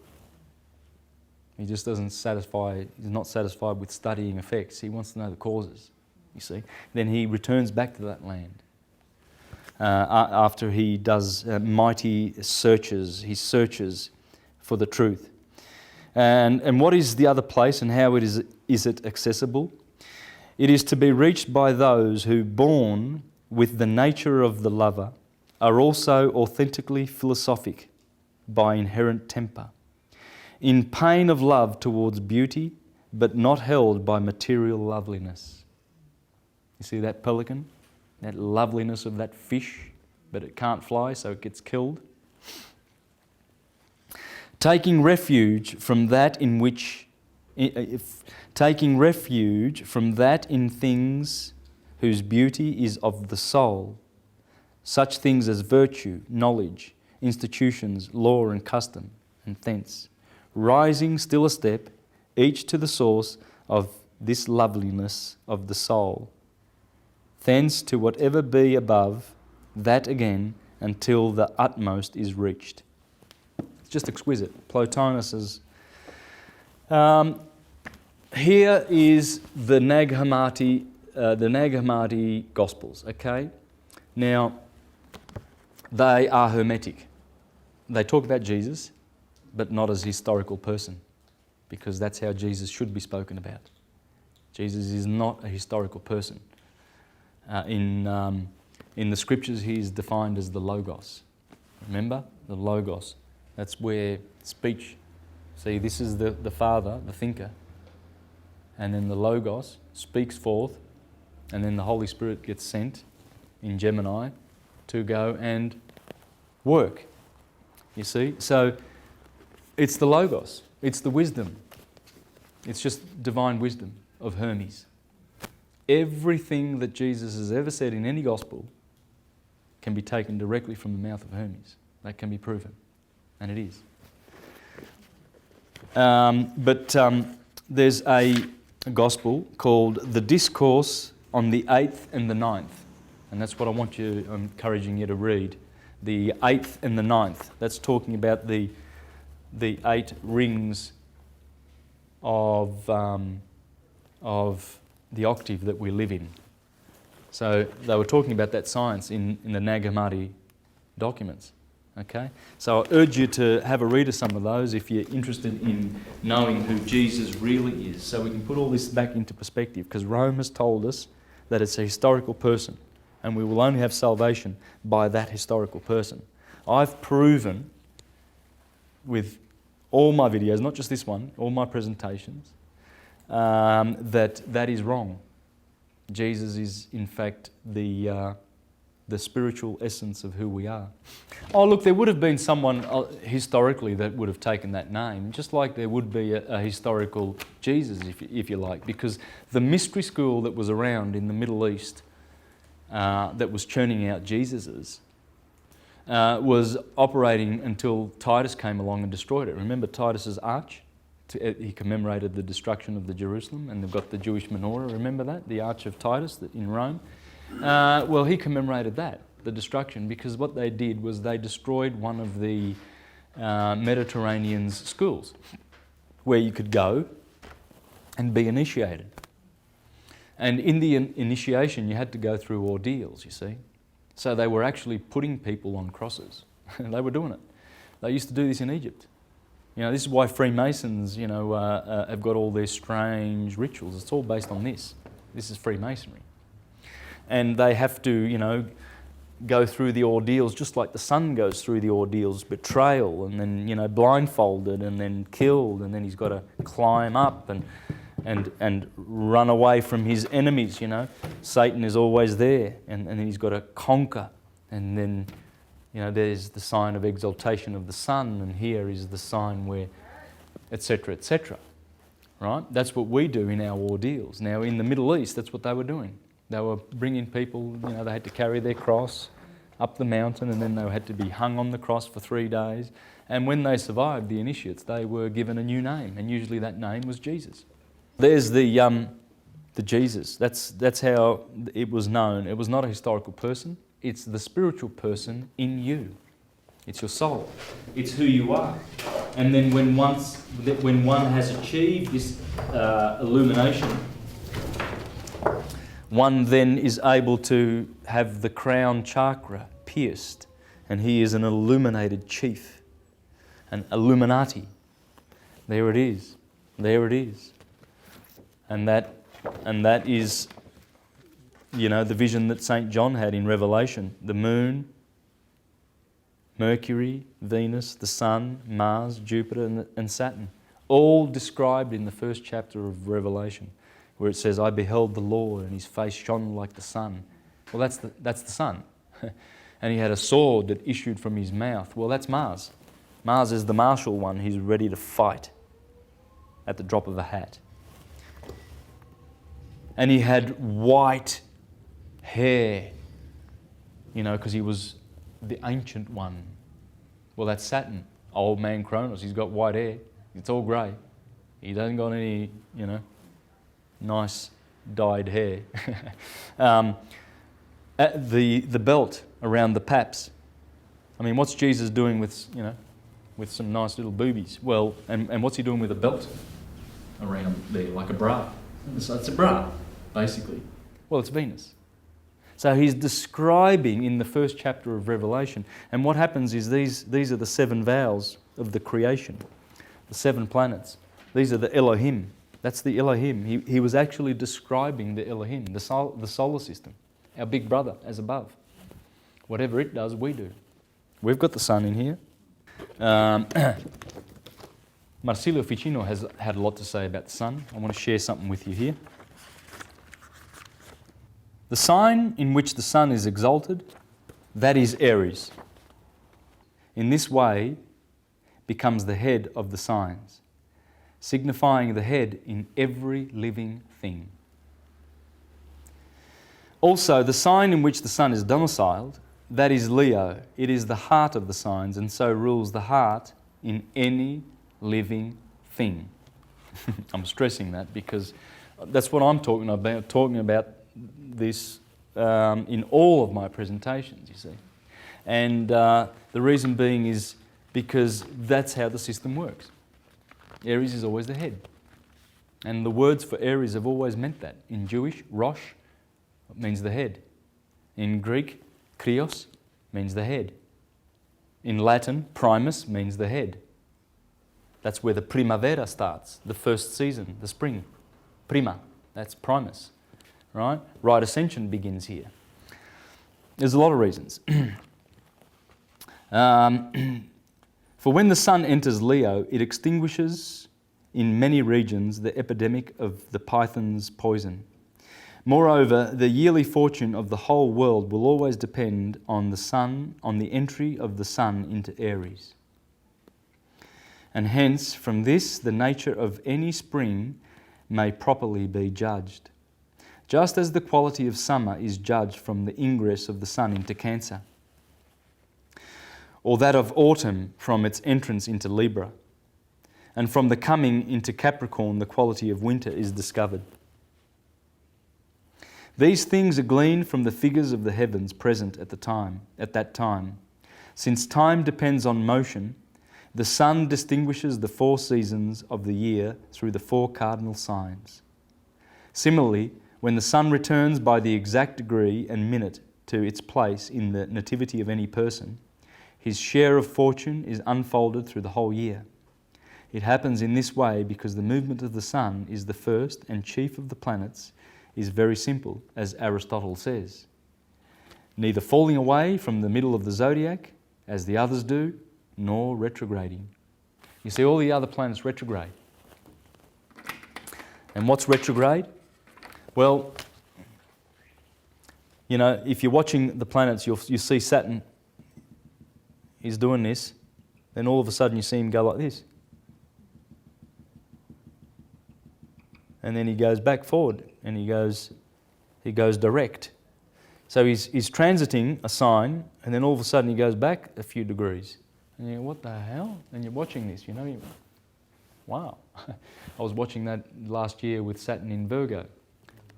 he just he's not satisfied with studying effects. He wants to know the causes, you see. Then he returns back to that land. After he does mighty searches, he searches for the truth. And what is the other place and how is it accessible? It is to be reached by those who, born with the nature of the lover, are also authentically philosophic by inherent temper, in pain of love towards beauty, but not held by material loveliness. You see that pelican? That loveliness of that fish, but it can't fly, so it gets killed. Taking refuge from that in things whose beauty is of the soul, such things as virtue, knowledge, institutions, law and custom, and thence, rising still a step, each to the source of this loveliness of the soul, thence to whatever be above, that again, until the utmost is reached. It's just exquisite. Plotinus's. Here is the Nag Hammadi Gospels. Okay, now they are hermetic. They talk about Jesus, but not as a historical person, because that's how Jesus should be spoken about. Jesus is not a historical person. In the scriptures, he is defined as the Logos. Remember? The Logos. That's where speech. See, this is the Father, the thinker. And then the Logos speaks forth, and then the Holy Spirit gets sent in Gemini to go and work. You see? So it's the Logos. It's the wisdom. It's just divine wisdom of Hermes. Everything that Jesus has ever said in any gospel can be taken directly from the mouth of Hermes. That can be proven. And it is. There's a gospel called The Discourse on the 8th and the 9th. And that's what I'm encouraging you to read. The 8th and the 9th. That's talking about the 8 rings of the octave that we live in. So they were talking about that science in the Nag Hammadi documents. Okay? So I urge you to have a read of some of those if you're interested in knowing who Jesus really is. So we can put all this back into perspective, because Rome has told us that it's a historical person, and we will only have salvation by that historical person. I've proven with all my videos, not just this one, all my presentations, that is wrong. Jesus is, in fact, the spiritual essence of who we are. Oh, look, there would have been someone historically that would have taken that name, just like there would be a historical Jesus, if you like, because the mystery school that was around in the Middle East that was churning out Jesuses was operating until Titus came along and destroyed it. Remember Titus's arch? He commemorated the destruction of the Jerusalem, and they've got the Jewish menorah. Remember that? The Arch of Titus in Rome. Well, he commemorated that, the destruction, because what they did was they destroyed one of the Mediterranean's schools where you could go and be initiated. And in the initiation, you had to go through ordeals, you see. So they were actually putting people on crosses. They were doing it. They used to do this in Egypt. You know, this is why Freemasons, have got all their strange rituals. It's all based on this. This is Freemasonry. And they have to, you know, go through the ordeals just like the sun goes through the ordeals, betrayal, and then, you know, blindfolded, and then killed, and then he's got to climb up and run away from his enemies, you know. Satan is always there, and then he's got to conquer. And then, you know, there's the sign of exaltation of the sun, and here is the sign where, etc., etc. Right? That's what we do in our ordeals. Now, in the Middle East, that's what they were doing. They were bringing people, you know, they had to carry their cross up the mountain, and then they had to be hung on the cross for 3 days. And when they survived, the initiates, they were given a new name, and usually that name was Jesus. There's the Jesus. That's how it was known. It was not a historical person. It's the spiritual person in you. It's your soul. It's who you are. And then when one has achieved this illumination, one then is able to have the crown chakra pierced, and he is an illuminated chief, an Illuminati. There it is. There it is. And that is, you know, the vision that St. John had in Revelation. The moon, Mercury, Venus, the sun, Mars, Jupiter, and Saturn. All described in the first chapter of Revelation, where it says, I beheld the Lord, and his face shone like the sun. Well, that's the sun. And he had a sword that issued from his mouth. Well, that's Mars. Mars is the martial one. He's ready to fight at the drop of a hat. And he had white hair, you know, because he was the ancient one. Well, that's Saturn, old man Kronos. He's got white hair. It's all grey. He doesn't got any, you know, nice dyed hair. The belt around the paps. I mean, what's Jesus doing with, you know, with some nice little boobies? Well, and what's he doing with a belt around there, like a bra? So it's a bra, basically. Well, it's Venus. So he's describing in the first chapter of Revelation, and what happens is these are the 7 vowels of the creation, the 7 planets. These are the Elohim. That's the Elohim. He was actually describing the Elohim, the solar system, our big brother as above. Whatever it does, we do. We've got the sun in here. Marsilio Ficino has had a lot to say about the sun. I want to share something with you here. The sign in which the sun is exalted, that is Aries. In this way, becomes the head of the signs, signifying the head in every living thing. Also, the sign in which the sun is domiciled, that is Leo. It is the heart of the signs, and so rules the heart in any living thing. I'm stressing that because that's what I'm talking about this in all of my presentations, you see. And the reason being is because that's how the system works. Aries is always the head. And the words for Aries have always meant that. In Jewish, Rosh means the head. In Greek, Krios means the head. In Latin, Primus means the head. That's where the primavera starts, the first season, the spring. Prima, that's Primus, right? Right ascension begins here. There's a lot of reasons. For when the sun enters Leo, it extinguishes in many regions the epidemic of the python's poison. Moreover, the yearly fortune of the whole world will always depend on the sun, on the entry of the sun into Aries. And hence, from this, the nature of any spring may properly be judged, just as the quality of summer is judged from the ingress of the sun into Cancer, or that of autumn from its entrance into Libra, and from the coming into Capricorn the quality of winter is discovered. These things are gleaned from the figures of the heavens present at that time. Since time depends on motion, the sun distinguishes the 4 seasons of the year through the 4 cardinal signs. Similarly, when the sun returns by the exact degree and minute to its place in the nativity of any person, his share of fortune is unfolded through the whole year. It happens in this way because the movement of the sun is the first and chief of the planets is very simple, as Aristotle says. Neither falling away from the middle of the zodiac, as the others do, nor retrograding. You see, all the other planets retrograde. And what's retrograde? Well, you know, if you're watching the planets, you see Saturn is doing this, then all of a sudden you see him go like this. And then he goes back forward and he goes direct. So he's transiting a sign, and then all of a sudden he goes back a few degrees. And you go, what the hell? And you're watching this, you know, wow. I was watching that last year with Saturn in Virgo,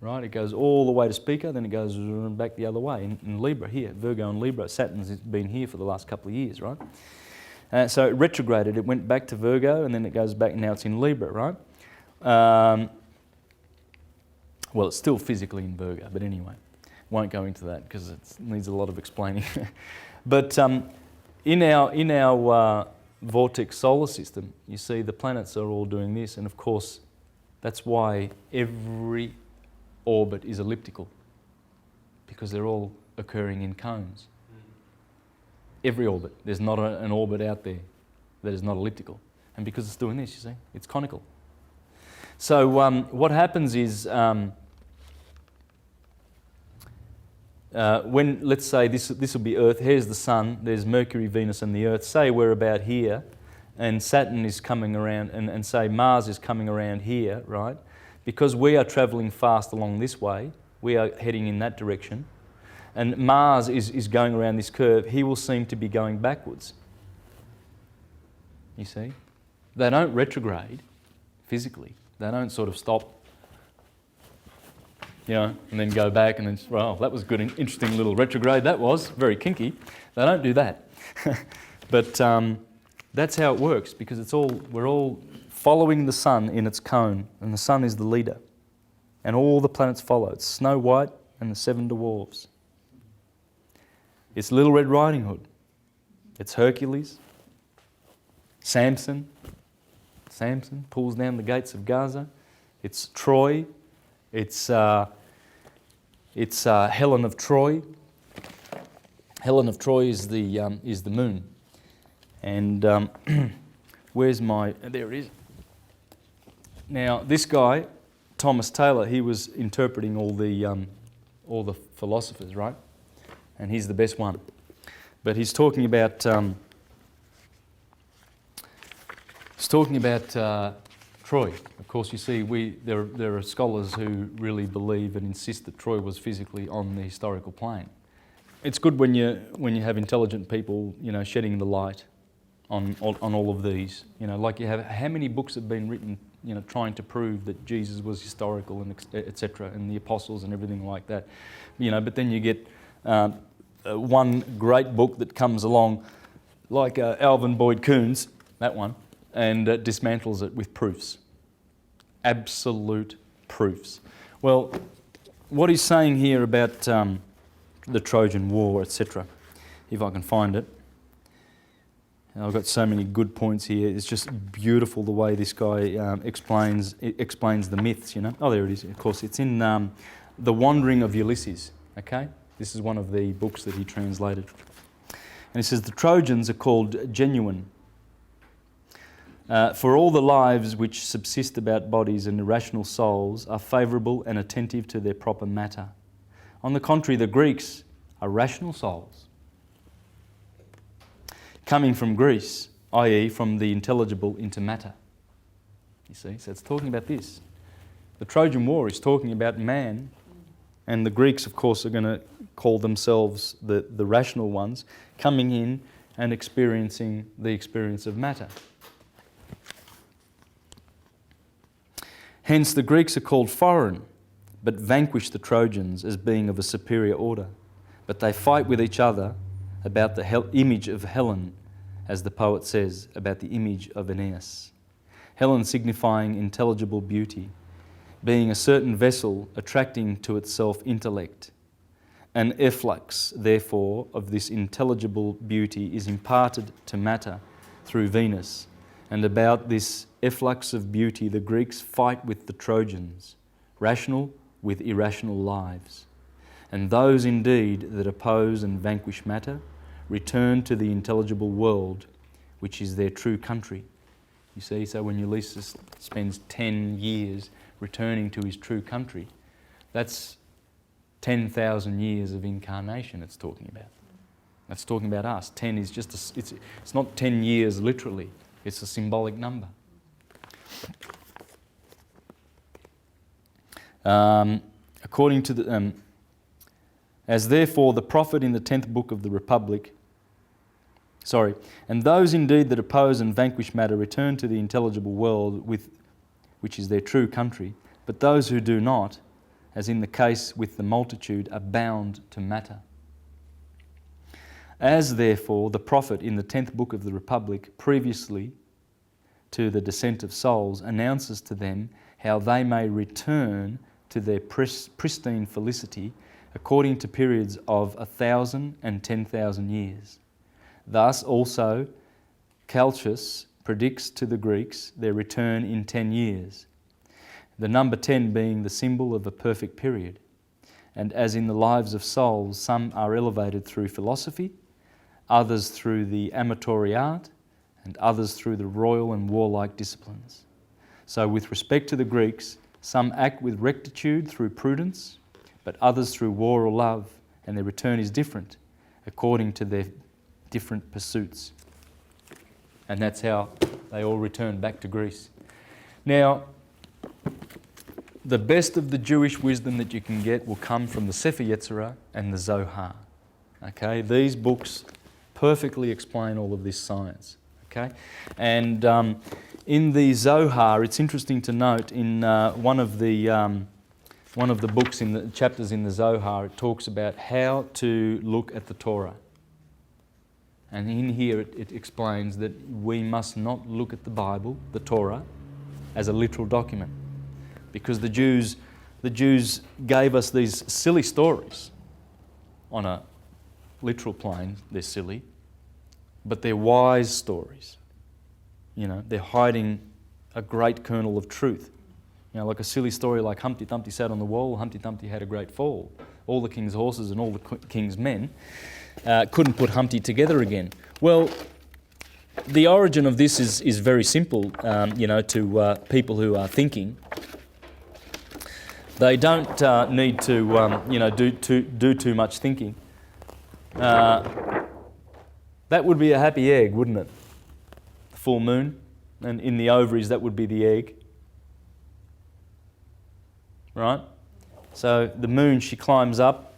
right? It goes all the way to Speaker, then it goes back the other way in Libra here, Virgo and Libra. Saturn's been here for the last couple of years, right? So it retrograded, it went back to Virgo, and then it goes back, now it's in Libra, right? Well, it's still physically in Virgo, but anyway, won't go into that because it needs a lot of explaining. But in our vortex solar system, you see the planets are all doing this, and of course, that's why every orbit is elliptical, because they're all occurring in cones. Every orbit. There's not an orbit out there that is not elliptical. And because it's doing this, you see, it's conical. So what happens is, when, let's say this will be Earth, here's the Sun, there's Mercury, Venus and the Earth. Say we're about here and Saturn is coming around, and say Mars is coming around here, right? Because we are travelling fast along this way, we are heading in that direction, and Mars is going around this curve, he will seem to be going backwards. You see? They don't retrograde physically. They don't sort of stop, you know, and then go back and then, well, that was good, interesting little retrograde, that was, very kinky. They don't do that. But that's how it works, because we're all following the Sun in its cone, and the Sun is the leader. And all the planets follow. It's Snow White and the Seven Dwarfs. It's Little Red Riding Hood. It's Hercules. Samson pulls down the gates of Gaza. It's Troy. It's Helen of Troy. Helen of Troy is the moon. And where's my? There it is. Now this guy, Thomas Taylor, he was interpreting all the philosophers, right? And he's the best one. But he's talking about Troy. Of course, you see, there are scholars who really believe and insist that Troy was physically on the historical plane. It's good when you have intelligent people, you know, shedding the light on all of these. You know, like you have, how many books have been written, you know, trying to prove that Jesus was historical and etc. and the apostles and everything like that. You know, but then you get one great book that comes along, like Alvin Boyd Coons, that one, and dismantles it with proofs. Absolute proofs. Well, what he's saying here about the Trojan War, etc., if I can find it. I've got so many good points here. It's just beautiful the way this guy explains the myths, you know. Oh, there it is. Of course, it's in The Wandering of Ulysses, okay? This is one of the books that he translated. And he says, the Trojans are called genuine. For all the lives which subsist about bodies and irrational souls are favourable and attentive to their proper matter. On the contrary, the Greeks are rational souls, coming from Greece, i.e. from the intelligible into matter. You see, so it's talking about this. The Trojan War is talking about man, and the Greeks, of course, are going to call themselves the rational ones, coming in and experiencing the experience of matter. Hence, the Greeks are called foreign, but vanquish the Trojans as being of a superior order. But they fight with each other about the image of Helen, as the poet says, about the image of Aeneas. Helen signifying intelligible beauty, being a certain vessel attracting to itself intellect. An efflux, therefore, of this intelligible beauty is imparted to matter through Venus, and about this efflux of beauty the Greeks fight with the Trojans, rational with irrational lives. And those indeed that oppose and vanquish matter return to the intelligible world, which is their true country. You see, so when Ulysses spends 10 years returning to his true country, that's 10,000 years of incarnation it's talking about. That's talking about us. 10 is just, it's not 10 years literally, it's a symbolic number. According to the... as therefore the prophet in the 10th book of the Republic, and those indeed that oppose and vanquish matter return to the intelligible world which is their true country, but those who do not, as in the case with the multitude, are bound to matter. As therefore the prophet in the 10th book of the Republic, previously to the descent of souls, announces to them how they may return to their pristine felicity according to periods of 1,000 and 10,000 years. Thus also Calchas predicts to the Greeks their return in 10 years, the number 10 being the symbol of a perfect period. And as in the lives of souls, some are elevated through philosophy, others through the amatory art, and others through the royal and warlike disciplines. So with respect to the Greeks, some act with rectitude through prudence, but others through war or love, and their return is different according to their different pursuits. And that's how they all return back to Greece. Now, the best of the Jewish wisdom that you can get will come from the Sefer Yetzirah and the Zohar. Okay, these books perfectly explain all of this science. Okay, and in the Zohar, it's interesting to note in one of the books in the chapters in the Zohar, it talks about how to look at the Torah. And in here it explains that we must not look at the Bible, the Torah, as a literal document. Because the Jews gave us these silly stories. On a literal plane, they're silly, but they're wise stories. You know, they're hiding a great kernel of truth. You know, like a silly story like Humpty Dumpty sat on the wall, Humpty Dumpty had a great fall. All the king's horses and all the king's men couldn't put Humpty together again. Well, the origin of this is very simple, to people who are thinking. They don't need to, do too much thinking. That would be a happy egg, wouldn't it? The full moon, and in the ovaries that would be the egg. Right? So the moon, she climbs up.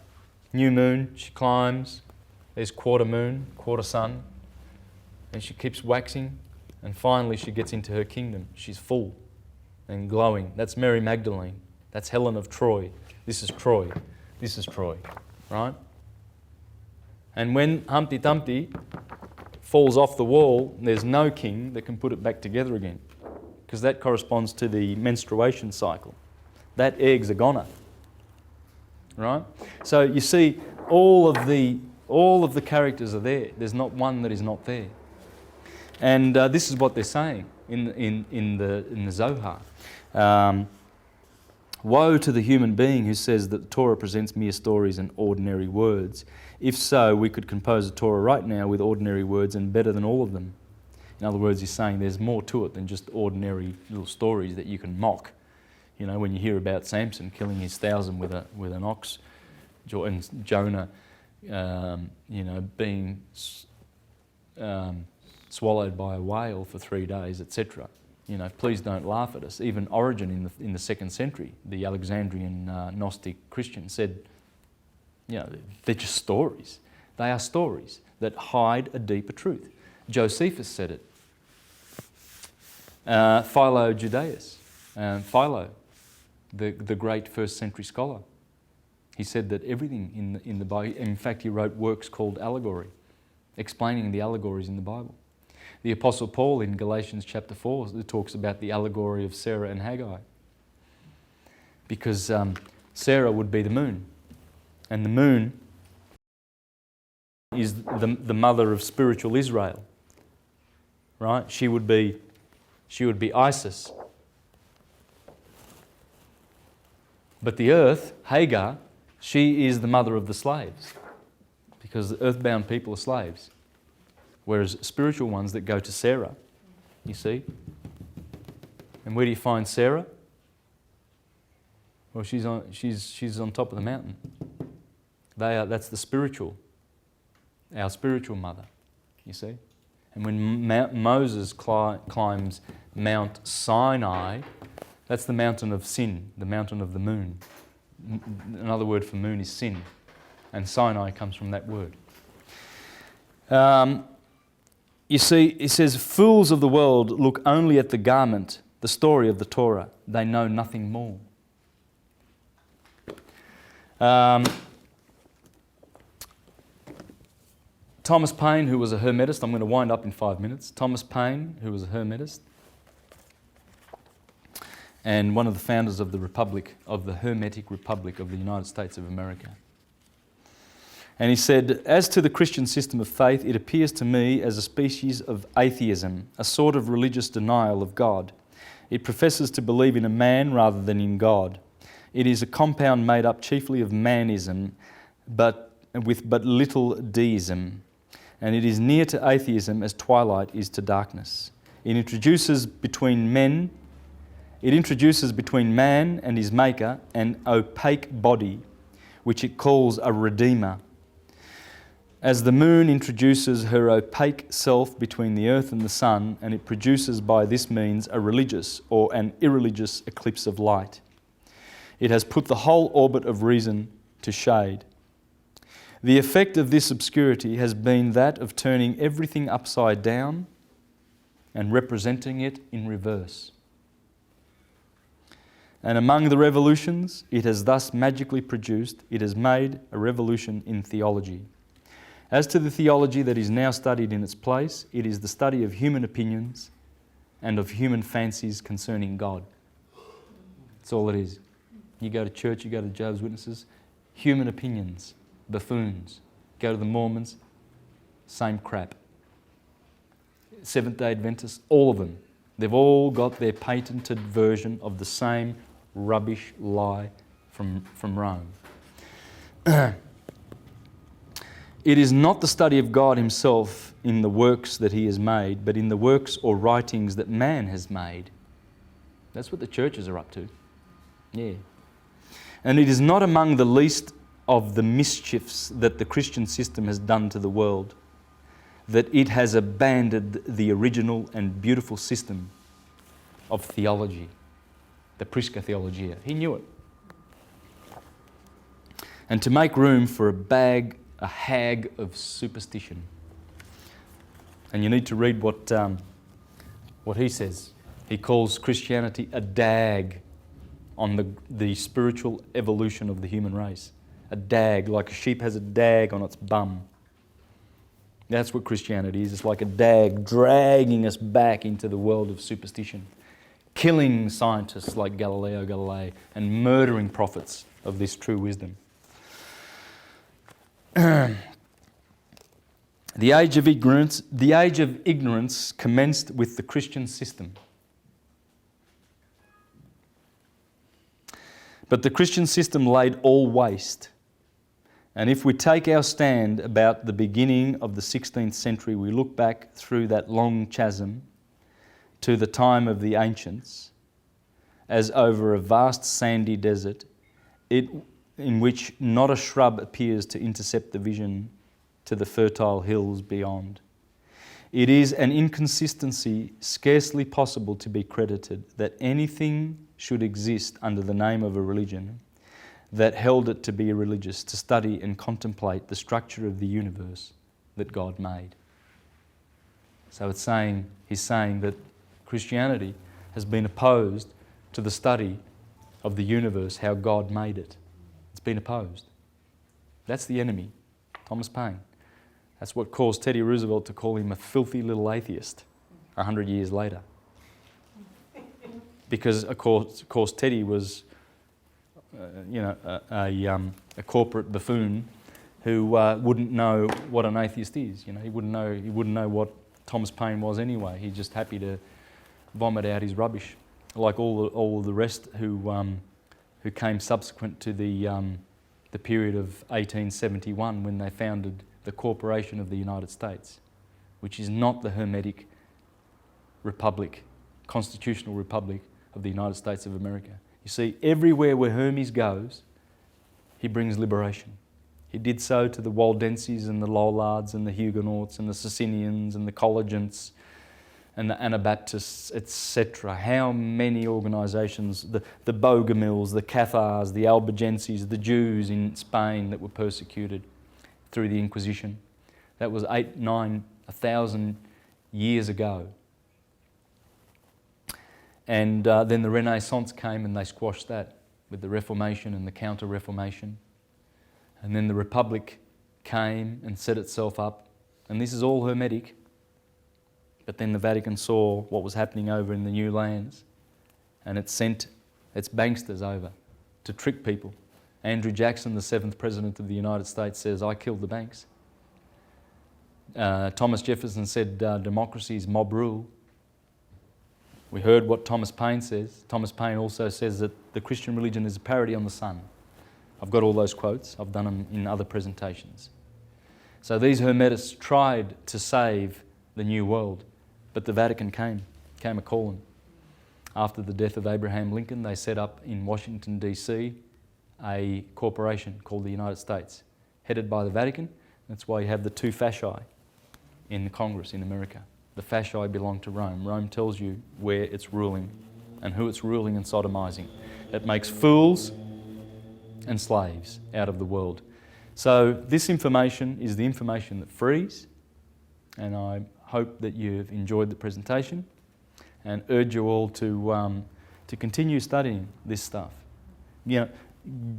New moon, she climbs. There's quarter moon, quarter sun. And she keeps waxing. And finally she gets into her kingdom. She's full and glowing. That's Mary Magdalene. That's Helen of Troy. This is Troy. This is Troy. Right? And when Humpty Dumpty falls off the wall, there's no king that can put it back together again. Because that corresponds to the menstruation cycle. That egg's a goner, right? So you see, all of the characters are there. There's not one that is not there, and this is what they're saying in the Zohar. Woe to the human being who says that the Torah presents mere stories and ordinary words. If so, we could compose a Torah right now with ordinary words and better than all of them. In other words, he's saying there's more to it than just ordinary little stories that you can mock. You know, when you hear about Samson killing his 1,000 with an ox, and Jonah, being swallowed by a whale for 3 days, etc. You know, please don't laugh at us. Even Origen in the 2nd century, the Alexandrian Gnostic Christian, said, you know, they're just stories. They are stories that hide a deeper truth. Josephus said it. Philo Judaeus, Philo, the great 1st century scholar, he said that everything in the Bible, in fact he wrote works called Allegory, explaining the allegories in the Bible. The Apostle Paul in Galatians chapter 4 talks about the allegory of Sarah and Haggai, because Sarah would be the moon, and the moon is the mother of spiritual Israel, right? She would be Isis. But the earth, Hagar, she is the mother of the slaves, because the earthbound people are slaves. Whereas spiritual ones that go to Sarah, you see. And where do you find Sarah? Well, she's on top of the mountain. That's the spiritual, our spiritual mother, you see. And when Moses climbs Mount Sinai, that's the mountain of sin, the mountain of the moon. Another word for moon is sin, and Sinai comes from that word. You see, it says, fools of the world look only at the garment, the story of the Torah. They know nothing more. Thomas Paine, who was a Hermetist, I'm going to wind up in 5 minutes. Thomas Paine, who was a Hermetist, and one of the founders of the Republic, of the Hermetic Republic of the United States of America. And he said, as to the Christian system of faith, it appears to me as a species of atheism, a sort of religious denial of God. It professes to believe in a man rather than in God. It is a compound made up chiefly of manism, but with but little deism. And it is near to atheism as twilight is to darkness. It introduces between man and his maker an opaque body, which it calls a redeemer. As the moon introduces her opaque self between the earth and the sun, and it produces by this means a religious or an irreligious eclipse of light. It has put the whole orbit of reason to shade. The effect of this obscurity has been that of turning everything upside down and representing it in reverse. And among the revolutions it has thus magically produced, it has made a revolution in theology. As to the theology that is now studied in its place, it is the study of human opinions and of human fancies concerning God. That's all it is. You go to church, you go to Jehovah's Witnesses, human opinions, buffoons. Go to the Mormons, same crap. Seventh-day Adventists, all of them. They've all got their patented version of the same rubbish lie from Rome. It is not the study of God himself in the works that he has made, but in the works or writings that man has made. That's what the churches are up to. Yeah. And it is not among the least of the mischiefs that the Christian system has done to the world that it has abandoned the original and beautiful system of theology, the Prisca Theologia. He knew it. And to make room for a hag of superstition. And you need to read what he says. He calls Christianity a dag on the spiritual evolution of the human race. A dag, like a sheep has a dag on its bum. That's what Christianity is. It's like a dag dragging us back into the world of superstition, killing scientists like Galileo Galilei and murdering prophets of this true wisdom. The age of ignorance commenced with the Christian system. But the Christian system laid all waste. And if we take our stand about the beginning of the 16th century, we look back through that long chasm to the time of the ancients, as over a vast sandy desert, in which not a shrub appears to intercept the vision to the fertile hills beyond. It is an inconsistency scarcely possible to be credited that anything should exist under the name of a religion that held it to be religious, to study and contemplate the structure of the universe that God made. So he's saying that Christianity has been opposed to the study of the universe, how God made it. It's been opposed. That's the enemy, Thomas Paine. That's what caused Teddy Roosevelt to call him a filthy little atheist 100 years later. Because, of course Teddy was a corporate buffoon who wouldn't know what an atheist is. He wouldn't know what Thomas Paine was anyway. He's just happy to vomit out his rubbish, like all the rest who who came subsequent to the period of 1871 when they founded the Corporation of the United States, which is not the Hermetic Republic, Constitutional Republic of the United States of America. You see, everywhere where Hermes goes, he brings liberation. He did so to the Waldenses and the Lollards and the Huguenots and the Socinians and the Collegiants and the Anabaptists, etc. How many organisations, the Bogomils, the Cathars, the Albigenses, the Jews in Spain that were persecuted through the Inquisition. That was 1,000 years ago. And then the Renaissance came and they squashed that with the Reformation and the Counter-Reformation. And then the Republic came and set itself up. And this is all Hermetic. But then the Vatican saw what was happening over in the new lands and it sent its banksters over to trick people. Andrew Jackson, the 7th President of the United States, says, "I killed the banks." Thomas Jefferson said, "Democracy is mob rule." We heard what Thomas Paine says. Thomas Paine also says that the Christian religion is a parody on the sun. I've got all those quotes. I've done them in other presentations. So these Hermetists tried to save the New World, but the Vatican came a-calling. After the death of Abraham Lincoln, they set up in Washington, D.C. a corporation called the United States, headed by the Vatican. That's why you have the two fasci in the Congress in America. The fasci belong to Rome. Rome tells you where it's ruling and who it's ruling and sodomizing. It makes fools and slaves out of the world. So this information is the information that frees, and I hope that you've enjoyed the presentation and urge you all to continue studying this stuff. You know,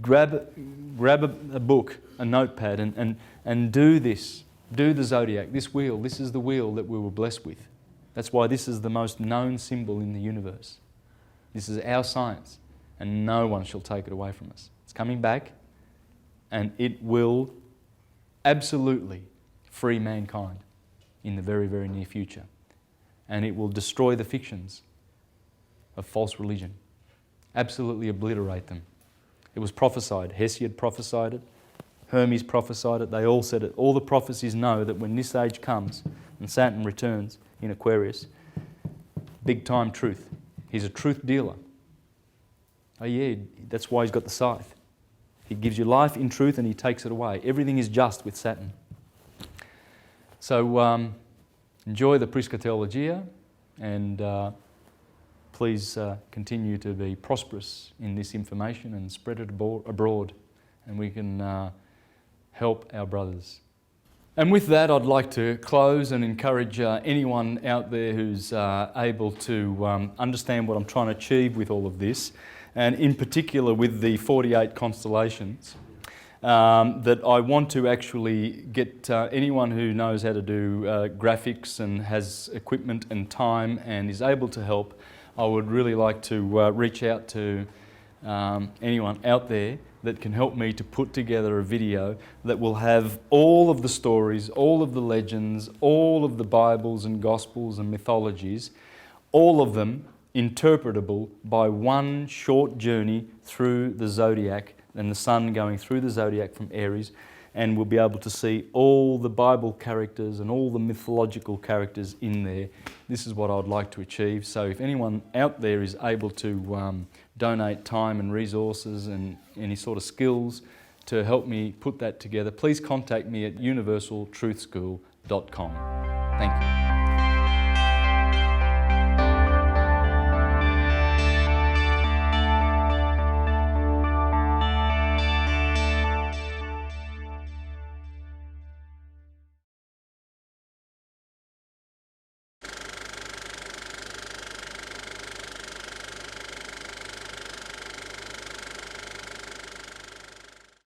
grab a book, a notepad, and do this. Do the zodiac, this wheel. This is the wheel that we were blessed with. That's why this is the most known symbol in the universe. This is our science, and no one shall take it away from us. It's coming back, and it will absolutely free mankind in the very, very near future. And it will destroy the fictions of false religion. Absolutely obliterate them. It was prophesied. Hesiod prophesied it. Hermes prophesied it. They all said it. All the prophecies know that when this age comes and Saturn returns in Aquarius, big time truth. He's a truth dealer. Oh yeah, that's why he's got the scythe. He gives you life in truth and he takes it away. Everything is just with Saturn. So enjoy the Priscatologia and please continue to be prosperous in this information and spread it abroad, and we can help our brothers. And with that, I'd like to close and encourage anyone out there who's able to understand what I'm trying to achieve with all of this, and in particular with the 48 constellations, that I want to actually get anyone who knows how to do graphics and has equipment and time and is able to help. I would really like to reach out to anyone out there that can help me to put together a video that will have all of the stories, all of the legends, all of the Bibles and Gospels and mythologies, all of them interpretable by one short journey through the zodiac and the sun going through the zodiac from Aries, and we'll be able to see all the Bible characters and all the mythological characters in there. This is what I'd like to achieve. So if anyone out there is able to donate time and resources and any sort of skills to help me put that together, please contact me at universaltruthschool.com. Thank you.